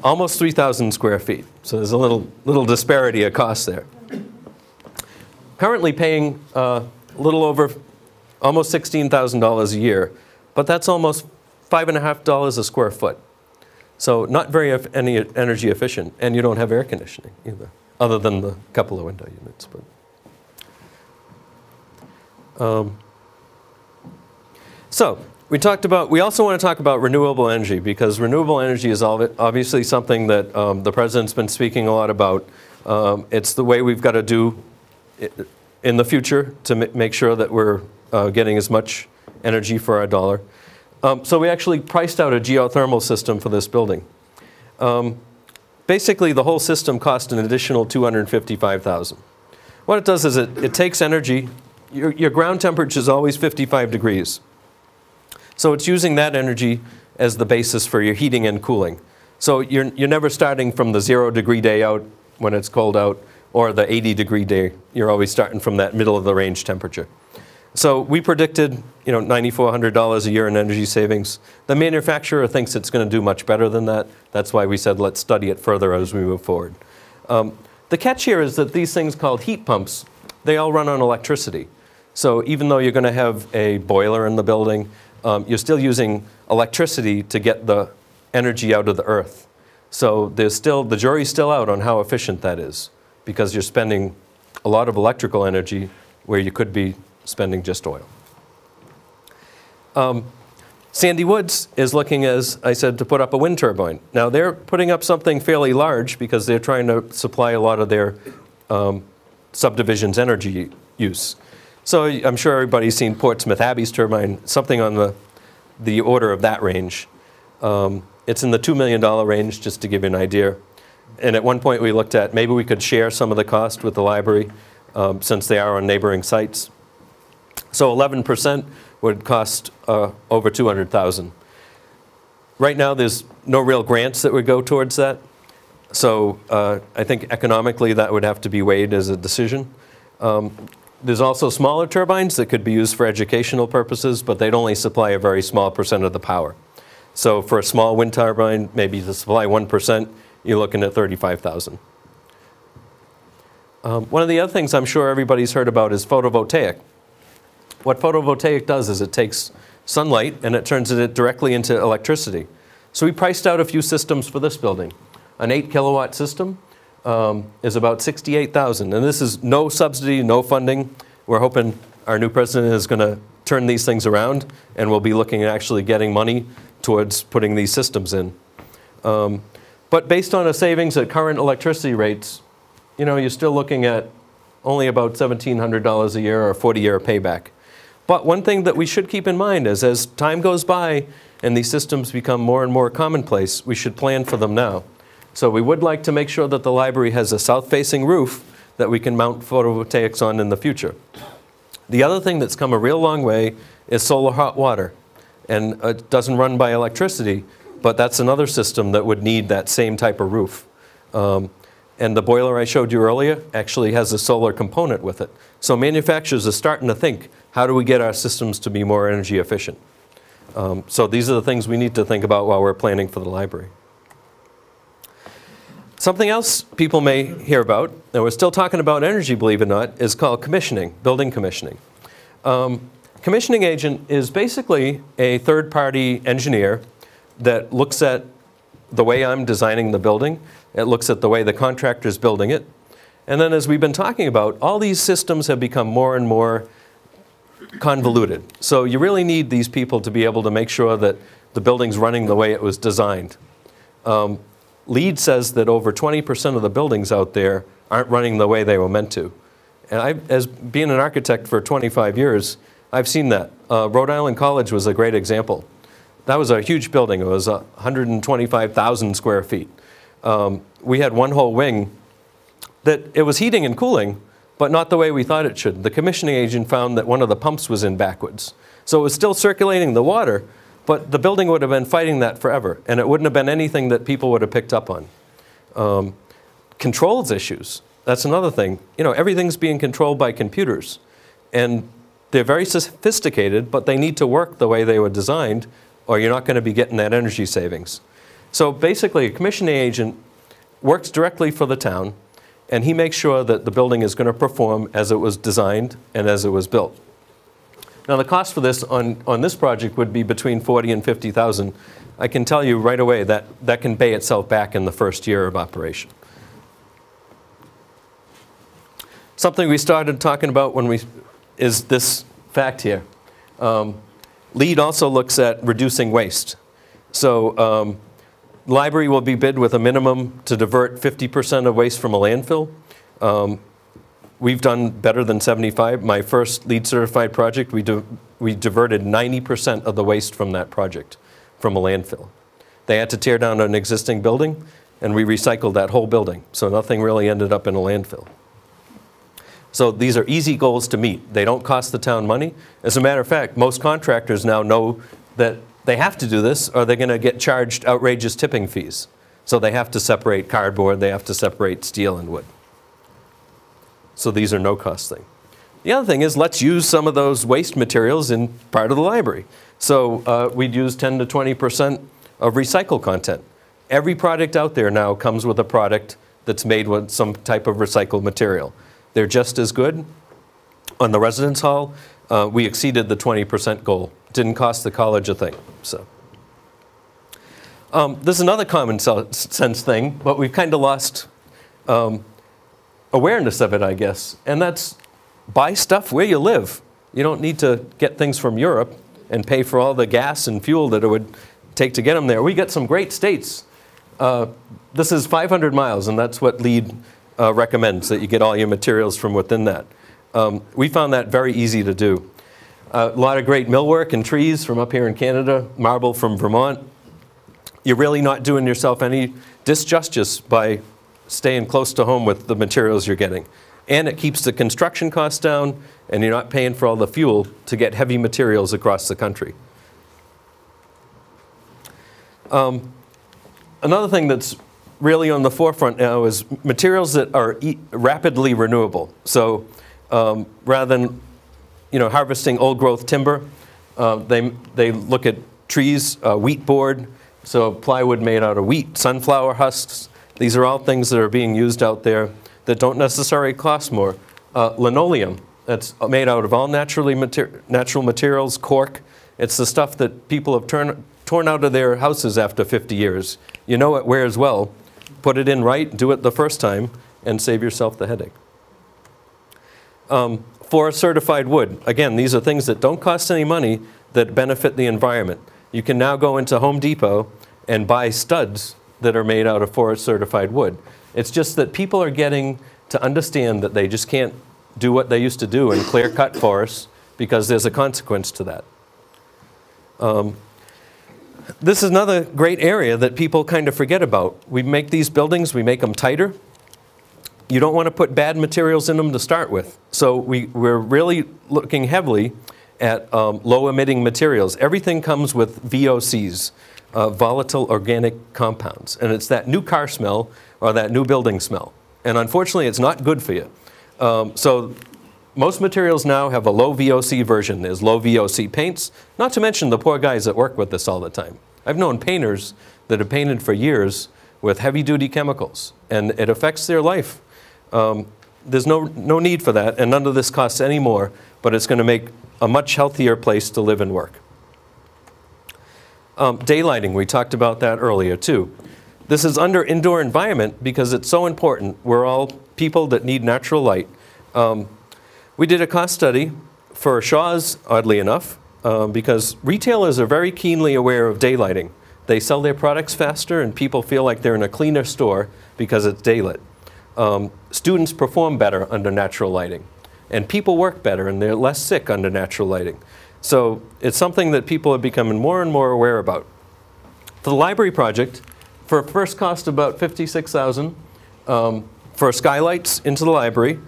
Almost 3,000 square feet. So there's a little disparity of cost there. Currently paying a little over almost $16,000 a year, but that's almost $5.50 a square foot. So not very energy efficient, and you don't have air conditioning either, other than the couple of window units. But, so we also want to talk about renewable energy, because renewable energy is obviously something that the President's been speaking a lot about. It's the way we've got to do it in the future to make sure that we're getting as much energy for our dollar. So we actually priced out a geothermal system for this building. Basically, the whole system cost an additional $255,000. What it does is it takes energy. Your ground temperature is always 55 degrees. So it's using that energy as the basis for your heating and cooling. So you're never starting from the 0-degree day out when it's cold out, or the 80-degree day. You're always starting from that middle of the range temperature. So we predicted, $9,400 a year in energy savings. The manufacturer thinks it's going to do much better than that. That's why we said let's study it further as we move forward. The catch here is that these things called heat pumps, they all run on electricity. So even though you're going to have a boiler in the building, you're still using electricity to get the energy out of the earth. So the jury's still out on how efficient that is, because you're spending a lot of electrical energy where you could be spending just oil. Sandy Woods is looking, as I said, to put up a wind turbine. Now they're putting up something fairly large because they're trying to supply a lot of their subdivision's energy use. So I'm sure everybody's seen Portsmouth Abbey's turbine, something on the order of that range. It's in the $2 million range, just to give you an idea. And at one point we looked at maybe we could share some of the cost with the library since they are on neighboring sites. So 11% would cost over $200,000. Right now there's no real grants that would go towards that. So I think economically that would have to be weighed as a decision. There's also smaller turbines that could be used for educational purposes, but they'd only supply a very small percent of the power. So for a small wind turbine, maybe to supply 1%, you're looking at $35,000. One of the other things I'm sure everybody's heard about is photovoltaic. What photovoltaic does is it takes sunlight and it turns it directly into electricity. So we priced out a few systems for this building. An 8 kilowatt system is about $68,000, and this is no subsidy, no funding. We're hoping our new president is going to turn these things around, and we'll be looking at actually getting money towards putting these systems in. But based on a savings at current electricity rates, you know, you're still looking at only about $1,700 a year or a 40-year payback. But one thing that we should keep in mind is as time goes by and these systems become more and more commonplace, we should plan for them now. So we would like to make sure that the library has a south-facing roof that we can mount photovoltaics on in the future. The other thing that's come a real long way is solar hot water. And it doesn't run by electricity, but that's another system that would need that same type of roof. And the boiler I showed you earlier actually has a solar component with it. So manufacturers are starting to think, how do we get our systems to be more energy efficient? So these are the things we need to think about while we're planning for the library. Something else people may hear about, and we're still talking about energy, believe it or not, is called commissioning, building commissioning. Commissioning agent is basically a third-party engineer that looks at the way I'm designing the building. It looks at the way the contractor is building it. And then as we've been talking about, all these systems have become more and more convoluted. So you really need these people to be able to make sure that the building's running the way it was designed. LEED says that over 20% of the buildings out there aren't running the way they were meant to. And as being an architect for 25 years, I've seen that. Rhode Island College was a great example. That was a huge building. It was 125,000 square feet. We had one whole wing that it was heating and cooling, but not the way we thought it should. The commissioning agent found that one of the pumps was in backwards. So it was still circulating the water, but the building would have been fighting that forever, and it wouldn't have been anything that people would have picked up on. Controls issues, that's another thing. You know, everything's being controlled by computers, and they're very sophisticated, but they need to work the way they were designed, or you're not going to be getting that energy savings. So basically, a commissioning agent works directly for the town, and he makes sure that the building is going to perform as it was designed and as it was built. Now, the cost for this on this project would be between $40,000 and $50,000. I can tell you right away that that can pay itself back in the first year of operation. Something we started talking about is this fact here. LEED also looks at reducing waste. So the library will be bid with a minimum to divert 50% of waste from a landfill. We've done better than 75. My first LEED certified project, we diverted 90% of the waste from that project from a landfill. They had to tear down an existing building, and we recycled that whole building. So nothing really ended up in a landfill. So these are easy goals to meet. They don't cost the town money. As a matter of fact, most contractors now know that they have to do this or they're going to get charged outrageous tipping fees. So they have to separate cardboard, they have to separate steel and wood. So these are no-cost things. The other thing is, let's use some of those waste materials in part of the library. So we'd use 10 to 20% of recycled content. Every product out there now comes with a product that's made with some type of recycled material. They're just as good. On the residence hall, we exceeded the 20% goal. Didn't cost the college a thing. So this is another common sense thing, but we've kind of lost awareness of it, I guess. And that's buy stuff where you live. You don't need to get things from Europe and pay for all the gas and fuel that it would take to get them there. We get some great states. This is 500 miles, and that's what LEED recommends, that you get all your materials from within that. We found that very easy to do. A lot of great millwork and trees from up here in Canada, marble from Vermont. You're really not doing yourself any disjustice by staying close to home with the materials you're getting. And it keeps the construction costs down, and you're not paying for all the fuel to get heavy materials across the country. Another thing that's really on the forefront now is materials that are rapidly renewable. So rather than harvesting old growth timber, they look at trees, wheat board, so plywood made out of wheat, sunflower husks. These are all things that are being used out there that don't necessarily cost more. Linoleum, that's made out of all natural materials, cork. It's the stuff that people have torn out of their houses after 50 years. You know it wears well. Put it in right, do it the first time, and save yourself the headache. Forest certified wood. Again, these are things that don't cost any money that benefit the environment. You can now go into Home Depot and buy studs that are made out of forest certified wood. It's just that people are getting to understand that they just can't do what they used to do and clear cut forests because there's a consequence to that. This is another great area that people kind of forget about. We make these buildings, we make them tighter. You don't want to put bad materials in them to start with. So we're really looking heavily at low-emitting materials. Everything comes with VOCs, volatile organic compounds. And it's that new car smell or that new building smell. And unfortunately, it's not good for you. So most materials now have a low VOC version. There's low VOC paints, not to mention the poor guys that work with this all the time. I've known painters that have painted for years with heavy-duty chemicals, and it affects their life. There's no need for that, and none of this costs any more, but it's going to make a much healthier place to live and work. Daylighting, we talked about that earlier too. This is under indoor environment because it's so important. We're all people that need natural light. We did a cost study for Shaw's, oddly enough, because retailers are very keenly aware of daylighting. They sell their products faster and people feel like they're in a cleaner store because it's daylit. Students perform better under natural lighting. And people work better and they're less sick under natural lighting. So it's something that people are becoming more and more aware about. For the library project, for a first cost of about $56,000 for skylights into the library,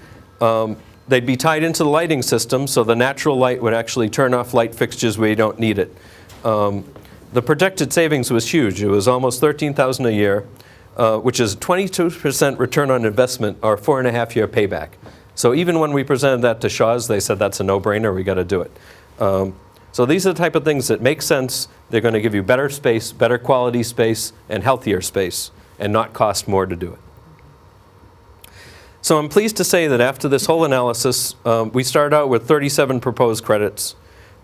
they'd be tied into the lighting system so the natural light would actually turn off light fixtures where you don't need it. The projected savings was huge. It was almost $13,000 a year, which is 22% return on investment or 4.5-year payback. So even when we presented that to Shaw's, they said that's a no-brainer, we got to do it. So these are the type of things that make sense. They're going to give you better space, better quality space, and healthier space, and not cost more to do it. So I'm pleased to say that after this whole analysis, we started out with 37 proposed credits.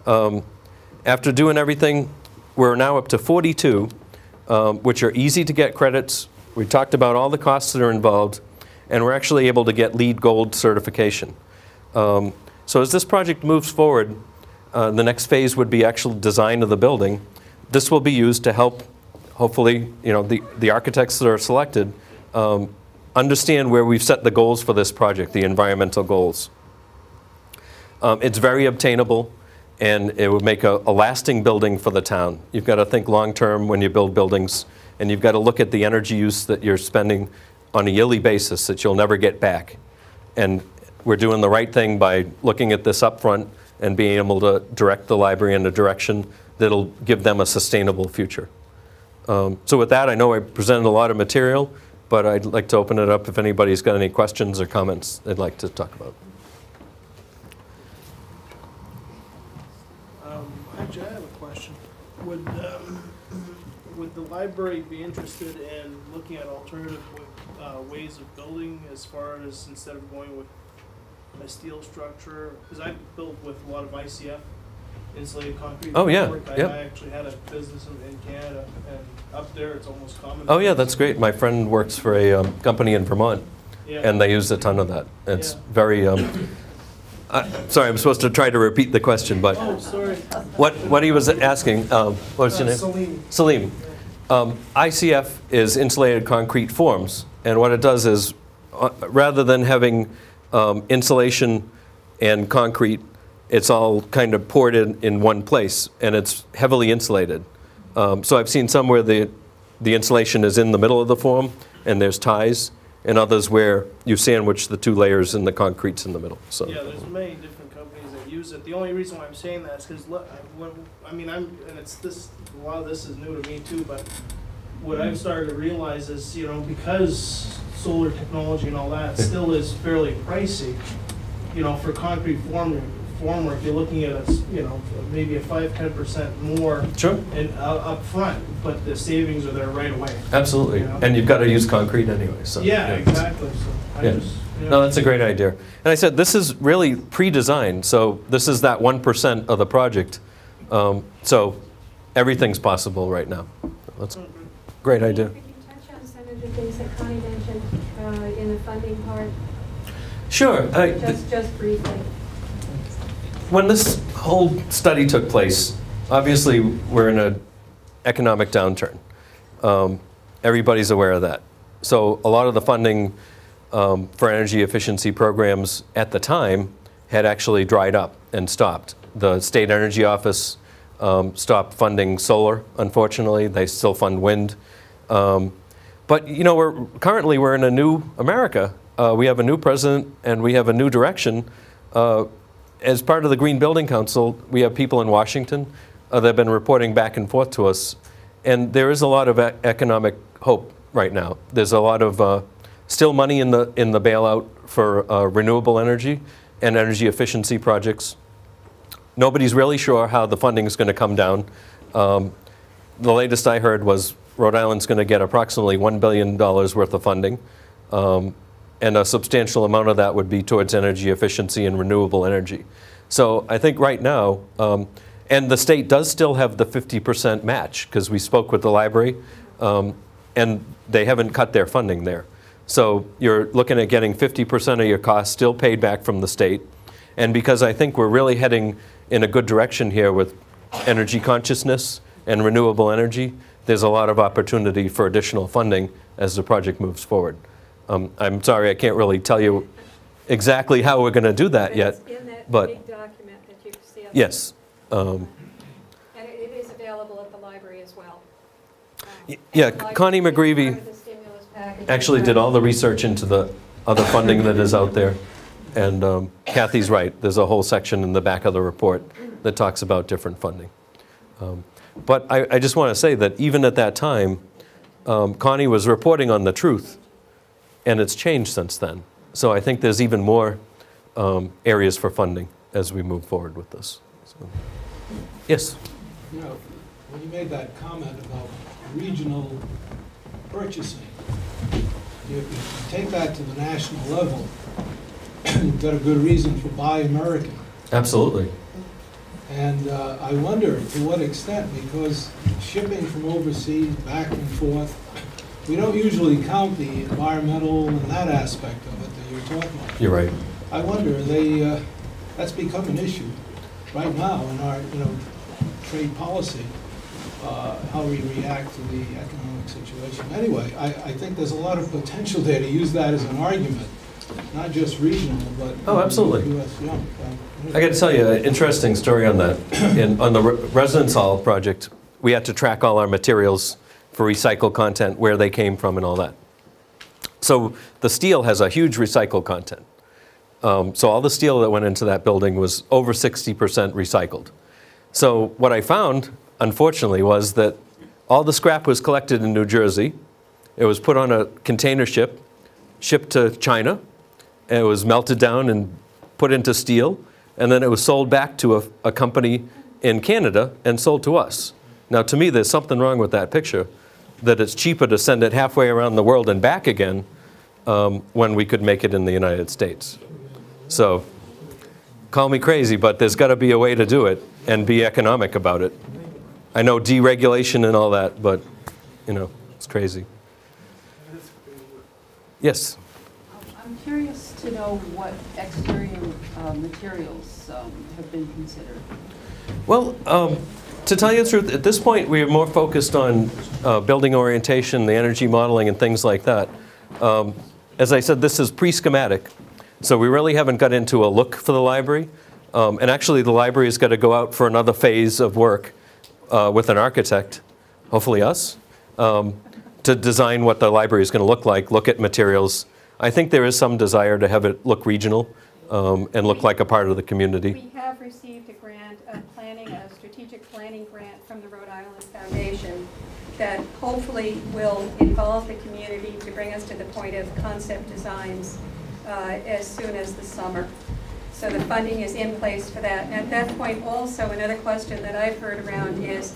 After doing everything, we're now up to 42, which are easy to get credits. We talked about all the costs that are involved, and we're actually able to get LEED Gold certification. So as this project moves forward, the next phase would be actual design of the building. This will be used to help, hopefully, the architects that are selected understand where we've set the goals for this project, the environmental goals. It's very obtainable, and it would make a lasting building for the town. You've got to think long-term when you build buildings, and you've got to look at the energy use that you're spending on a yearly basis that you'll never get back. And we're doing the right thing by looking at this up front and being able to direct the library in a direction that'll give them a sustainable future. So with that, I know I presented a lot of material, but I'd like to open it up if anybody's got any questions or comments they'd like to talk about. Actually, I have a question. Would the library be interested in looking at alternative ways of building, as far as instead of going with a steel structure? Because I built with a lot of ICF, insulated concrete. Oh yeah, I actually had a business in Canada, and up there it's almost common. Oh yeah, that's great. My friend works for a company in Vermont, yeah. And they use a ton of that. It's very. Sorry, I'm supposed to try to repeat the question, but sorry. What he was asking. What was your name? Salim. Salim. ICF is insulated concrete forms, and what it does is, rather than having insulation and concrete, it's all kind of poured in one place, and it's heavily insulated. So I've seen some where the insulation is in the middle of the form, and there's ties, and others where you sandwich the two layers and the concrete's in the middle. So. Yeah, there's many different companies that use it. The only reason why I'm saying that is because, a lot of this is new to me too, but what I've started to realize is, because solar technology and all that still is fairly pricey, for concrete formwork, you're looking at maybe a 5–10% more Sure. up front, but the savings are there right away. Absolutely. You know? And you've got to use concrete anyway. So, yeah, exactly. So Yeah. No, that's a great idea. And I said, this is really pre-designed, so this is that 1% of the project. So everything's possible right now. That's a great idea. Could you touch on some of the things that Connie mentioned in the funding part? Sure. Just briefly. When this whole study took place, obviously we're in an economic downturn. Everybody's aware of that. So a lot of the funding for energy efficiency programs at the time had actually dried up and stopped. The state energy office stopped funding solar, unfortunately. They still fund wind. But you know, we're in a new America. We have a new president and we have a new direction. As part of the Green Building Council, we have people in Washington that have been reporting back and forth to us. And there is a lot of economic hope right now. There's a lot of still money in the bailout for renewable energy and energy efficiency projects. Nobody's really sure how the funding is going to come down. The latest I heard was Rhode Island's going to get approximately $1 billion worth of funding. And a substantial amount of that would be towards energy efficiency and renewable energy. So I think right now, and the state does still have the 50% match, because we spoke with the library, and they haven't cut their funding there. So you're looking at getting 50% of your costs still paid back from the state. And because I think we're really heading in a good direction here with energy consciousness and renewable energy, there's a lot of opportunity for additional funding as the project moves forward. I'm sorry, I can't really tell you exactly how we're going to do that yet. It's in that but big document that you see up yes. And it is available at the library as well. Yeah, The library Connie is McGreevy part of the stimulus package. actually did all the research into the other funding that is out there. And Kathy's right. There's a whole section in the back of the report that talks about different funding. But I just want to say that even at that time, Connie was reporting on the truth, and it's changed since then. So I think there's even more areas for funding as we move forward with this. So, yes? You know, when you made that comment about regional purchasing, you take that to the national level, you've got a good reason for Buy American. Absolutely. And I wonder to what extent, because shipping from overseas back and forth, we don't usually count the environmental and that aspect of it that you're talking about. You're right. I wonder, that's become an issue right now in our, trade policy, how we react to the economic situation. Anyway, I think there's a lot of potential there to use that as an argument, not just regional, but Oh, absolutely. US, I got to tell you an interesting story on that. On the residence hall project, we had to track all our materials for recycled content, where they came from and all that. So the steel has a huge recycled content. So all the steel that went into that building was over 60% recycled. So what I found, unfortunately, was that all the scrap was collected in New Jersey. It was put on a container ship, shipped to China, and it was melted down and put into steel, and then it was sold back to a company in Canada and sold to us. Now, to me, there's something wrong with that picture, that it's cheaper to send it halfway around the world and back again when we could make it in the United States. So, call me crazy, but there's got to be a way to do it and be economic about it. I know deregulation and all that, but, it's crazy. Yes? I'm curious to know what exterior materials have been considered. Well, to tell you the truth, at this point, we are more focused on building orientation, the energy modeling, and things like that. As I said, this is pre-schematic, so we really haven't got into a look for the library. And actually, the library has got to go out for another phase of work with an architect, hopefully us, to design what the library is going to look at materials. I think there is some desire to have it look regional and look like a part of the community. We have received a grant, a strategic planning grant from the Rhode Island Foundation that hopefully will involve the community to bring us to the point of concept designs as soon as the summer. So the funding is in place for that. And at that point also, another question that I've heard around is,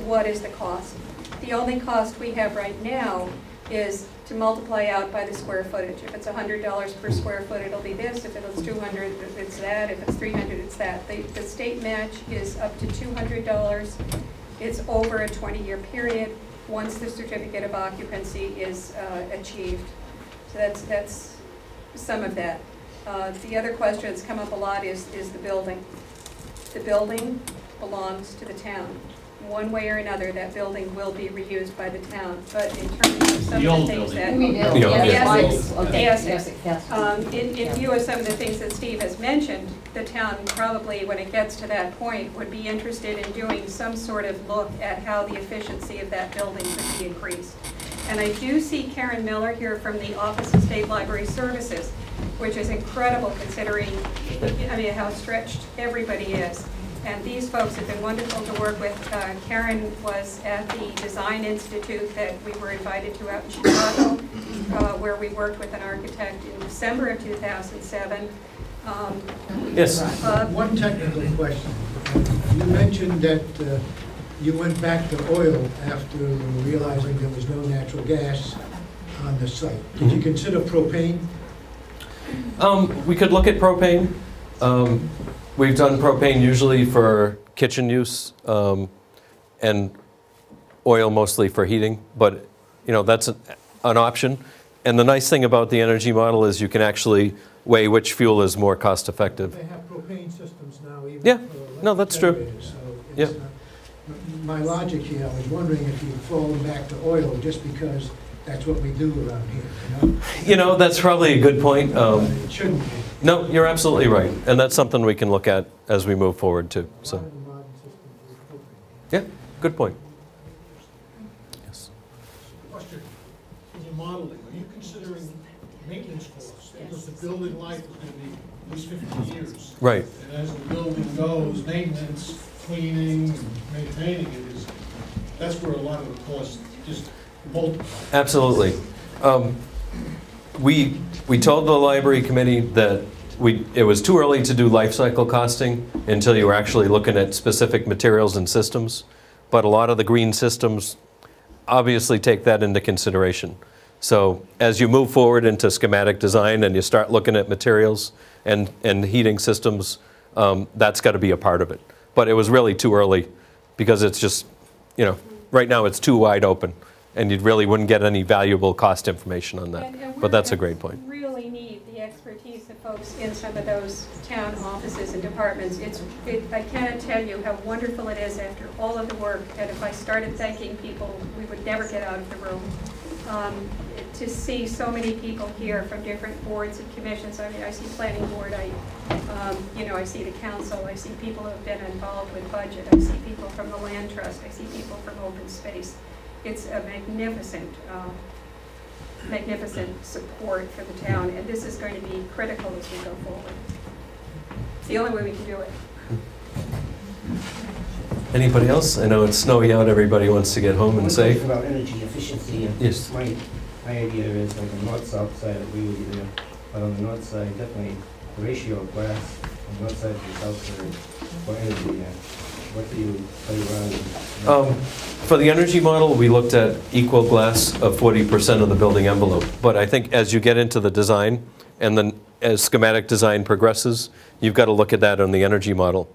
what is the cost? The only cost we have right now is to multiply out by the square footage. If it's $100 per square foot, it'll be this. If it's 200, it's that. If it's 300, it's that. The state match is up to $200. It's over a 20-year period once the certificate of occupancy is achieved. So that's some of that. The other question that's come up a lot is the building. The building belongs to the town. One way or another, that building will be reused by the town. But in terms of some of the things that... In view of some of the things that Steve has mentioned, the town probably, when it gets to that point, would be interested in doing some sort of look at how the efficiency of that building could be increased. And I do see Karen Miller here from the Office of State Library Services, which is incredible considering, I mean, how stretched everybody is. And these folks have been wonderful to work with. Karen was at the Design Institute that we were invited to out in Chicago, where we worked with an architect in December of 2007. Yes. One technical question. You mentioned that you went back to oil after realizing there was no natural gas on the site. Did you consider propane? We could look at propane. We've done propane usually for kitchen use and oil mostly for heating, but that's an option. And the nice thing about the energy model is you can actually weigh which fuel is more cost effective. They have propane systems now even Yeah, for no, that's true. generators, so it's, my logic here, I was wondering if you'd fallen back to oil just because that's what we do around here, That's probably a good point. It shouldn't be. No, you're absolutely right, and that's something we can look at as we move forward too. So, Modern systems with propane. yeah, good point. Yes. Question, in your modeling, are you considering maintenance costs? Because the building life is going to be at least 50 years. Right. And as the building goes, maintenance, cleaning, and maintaining it is, that's where a lot of the costs just multiply. Absolutely. We told the library committee that it was too early to do life cycle costing until you were actually looking at specific materials and systems. But a lot of the green systems obviously take that into consideration. So as you move forward into schematic design and you start looking at materials and heating systems, that's got to be a part of it. But it was really too early because it's just, right now it's too wide open. And you really wouldn't get any valuable cost information on that. But that's a great point. We really need the expertise of folks in some of those town offices and departments. I cannot tell you how wonderful it is after all of the work, and if I started thanking people, we would never get out of the room. To see so many people here from different boards and commissions. I mean, I see planning board, I see the council, I see people who have been involved with budget, I see people from the land trust, I see people from open space. It's a magnificent, magnificent support for the town, and this is going to be critical as we go forward. It's the only way we can do it. Anybody else? I know it's snowy out. Everybody wants to get home and safe. About energy efficiency. And yes. My idea is like the north-south side. I agree with you there, but on the north side, definitely the ratio of glass on the north side to the south side for energy. What do you play around? For the energy model, we looked at equal glass of 40% of the building envelope. But I think as you get into the design, and then as schematic design progresses, you've got to look at that on the energy model.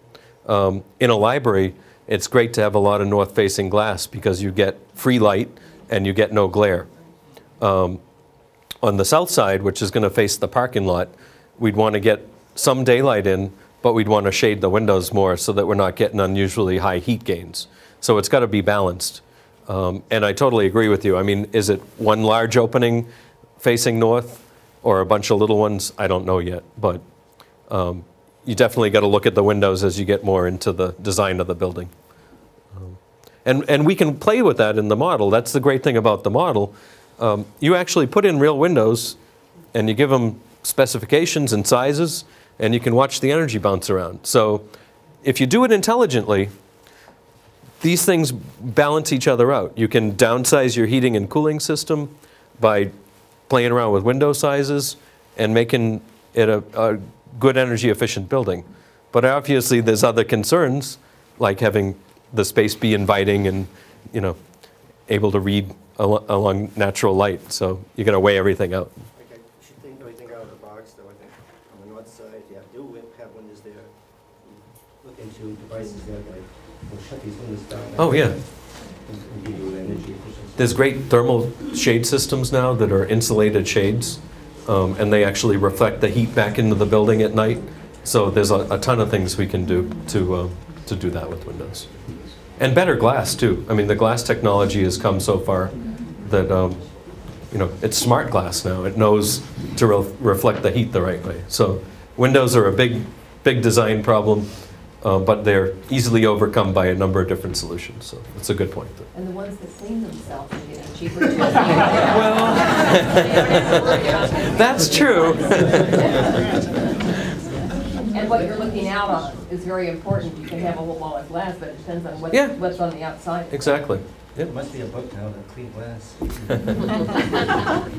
In a library, it's great to have a lot of north-facing glass because you get free light and you get no glare. On the south side, which is going to face the parking lot, we'd want to get some daylight in, but we'd want to shade the windows more so that we're not getting unusually high heat gains. So it's got to be balanced. And I totally agree with you. I mean, is it one large opening facing north or a bunch of little ones? I don't know yet, but you definitely got to look at the windows as you get more into the design of the building. And we can play with that in the model. That's the great thing about the model. You actually put in real windows and you give them specifications and sizes, and you can watch the energy bounce around. So if you do it intelligently, these things balance each other out. You can downsize your heating and cooling system by playing around with window sizes and making it a good energy efficient building. But obviously there's other concerns, like having the space be inviting and, you know, able to read along natural light. So you got to weigh everything out. Okay, you should think everything out of the box, though. I think on the north side, you have windows there. Look into devices that will shut these windows down. Oh, yeah. And give you energy efficiency. There's great thermal shade systems now that are insulated shades, and they actually reflect the heat back into the building at night. So there's a ton of things we can do to do that with windows. And better glass, too. I mean, the glass technology has come so far that, you know, it's smart glass now. It knows to reflect the heat the right way. So windows are a big design problem, but they're easily overcome by a number of different solutions. So it's a good point. And the ones that clean themselves are getting cheaper too. Well, that's true. And what you're looking out on is very important. You can have a whole wall of glass, but it depends on what's on the outside. Exactly. There must be a book now that clean glass.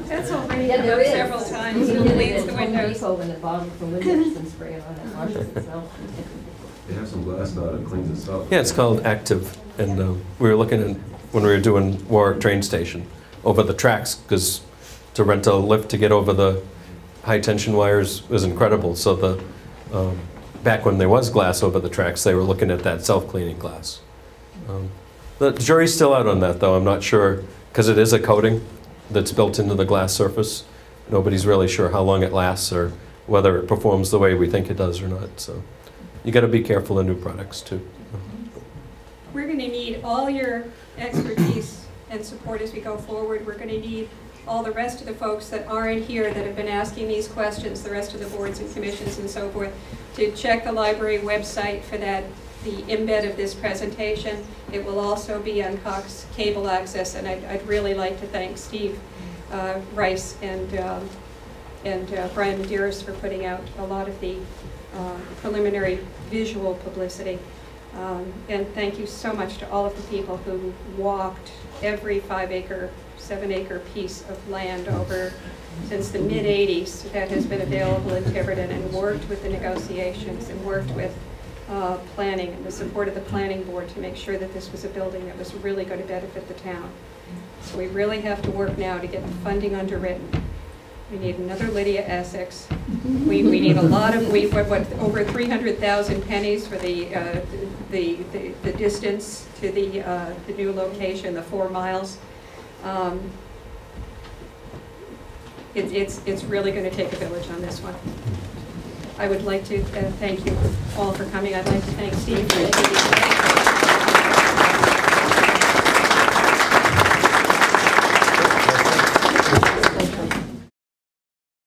That's already Yeah, come there up is. several times. You It can get cleans it the at Home windows. Depot in the bottom for windows and spray it on and it washes itself. They have some glass now that cleans itself. Yeah, it's called Active. And we were looking at, when we were doing Warwick train station, over the tracks, because to rent a lift to get over the high tension wires was incredible. So the back when there was glass over the tracks, they were looking at that self-cleaning glass. The jury's still out on that, though. I'm not sure, because it is a coating that's built into the glass surface. Nobody's really sure how long it lasts or whether it performs the way we think it does or not. So you got to be careful in new products, too. We're going to need all your expertise and support as we go forward. We're going to need all the rest of the folks that aren't here that have been asking these questions, the rest of the boards and commissions and so forth, to check the library website for that, the embed of this presentation. It will also be on Cox Cable Access, and I'd really like to thank Steve Rice and Brian Medeiros for putting out a lot of the preliminary visual publicity. And thank you so much to all of the people who walked every 5-acre, 7-acre piece of land over since the mid-'80s that has been available in Tiverton, and worked with the negotiations and worked with planning and the support of the planning board to make sure that this was a building that was really going to benefit the town. So we really have to work now to get the funding underwritten. We need another Lydia Essex. We need a lot of, over 300,000 pennies for the distance to the new location, the 4 miles. It's really going to take a village on this one. I would like to thank you all for coming. I'd like to thank Steve for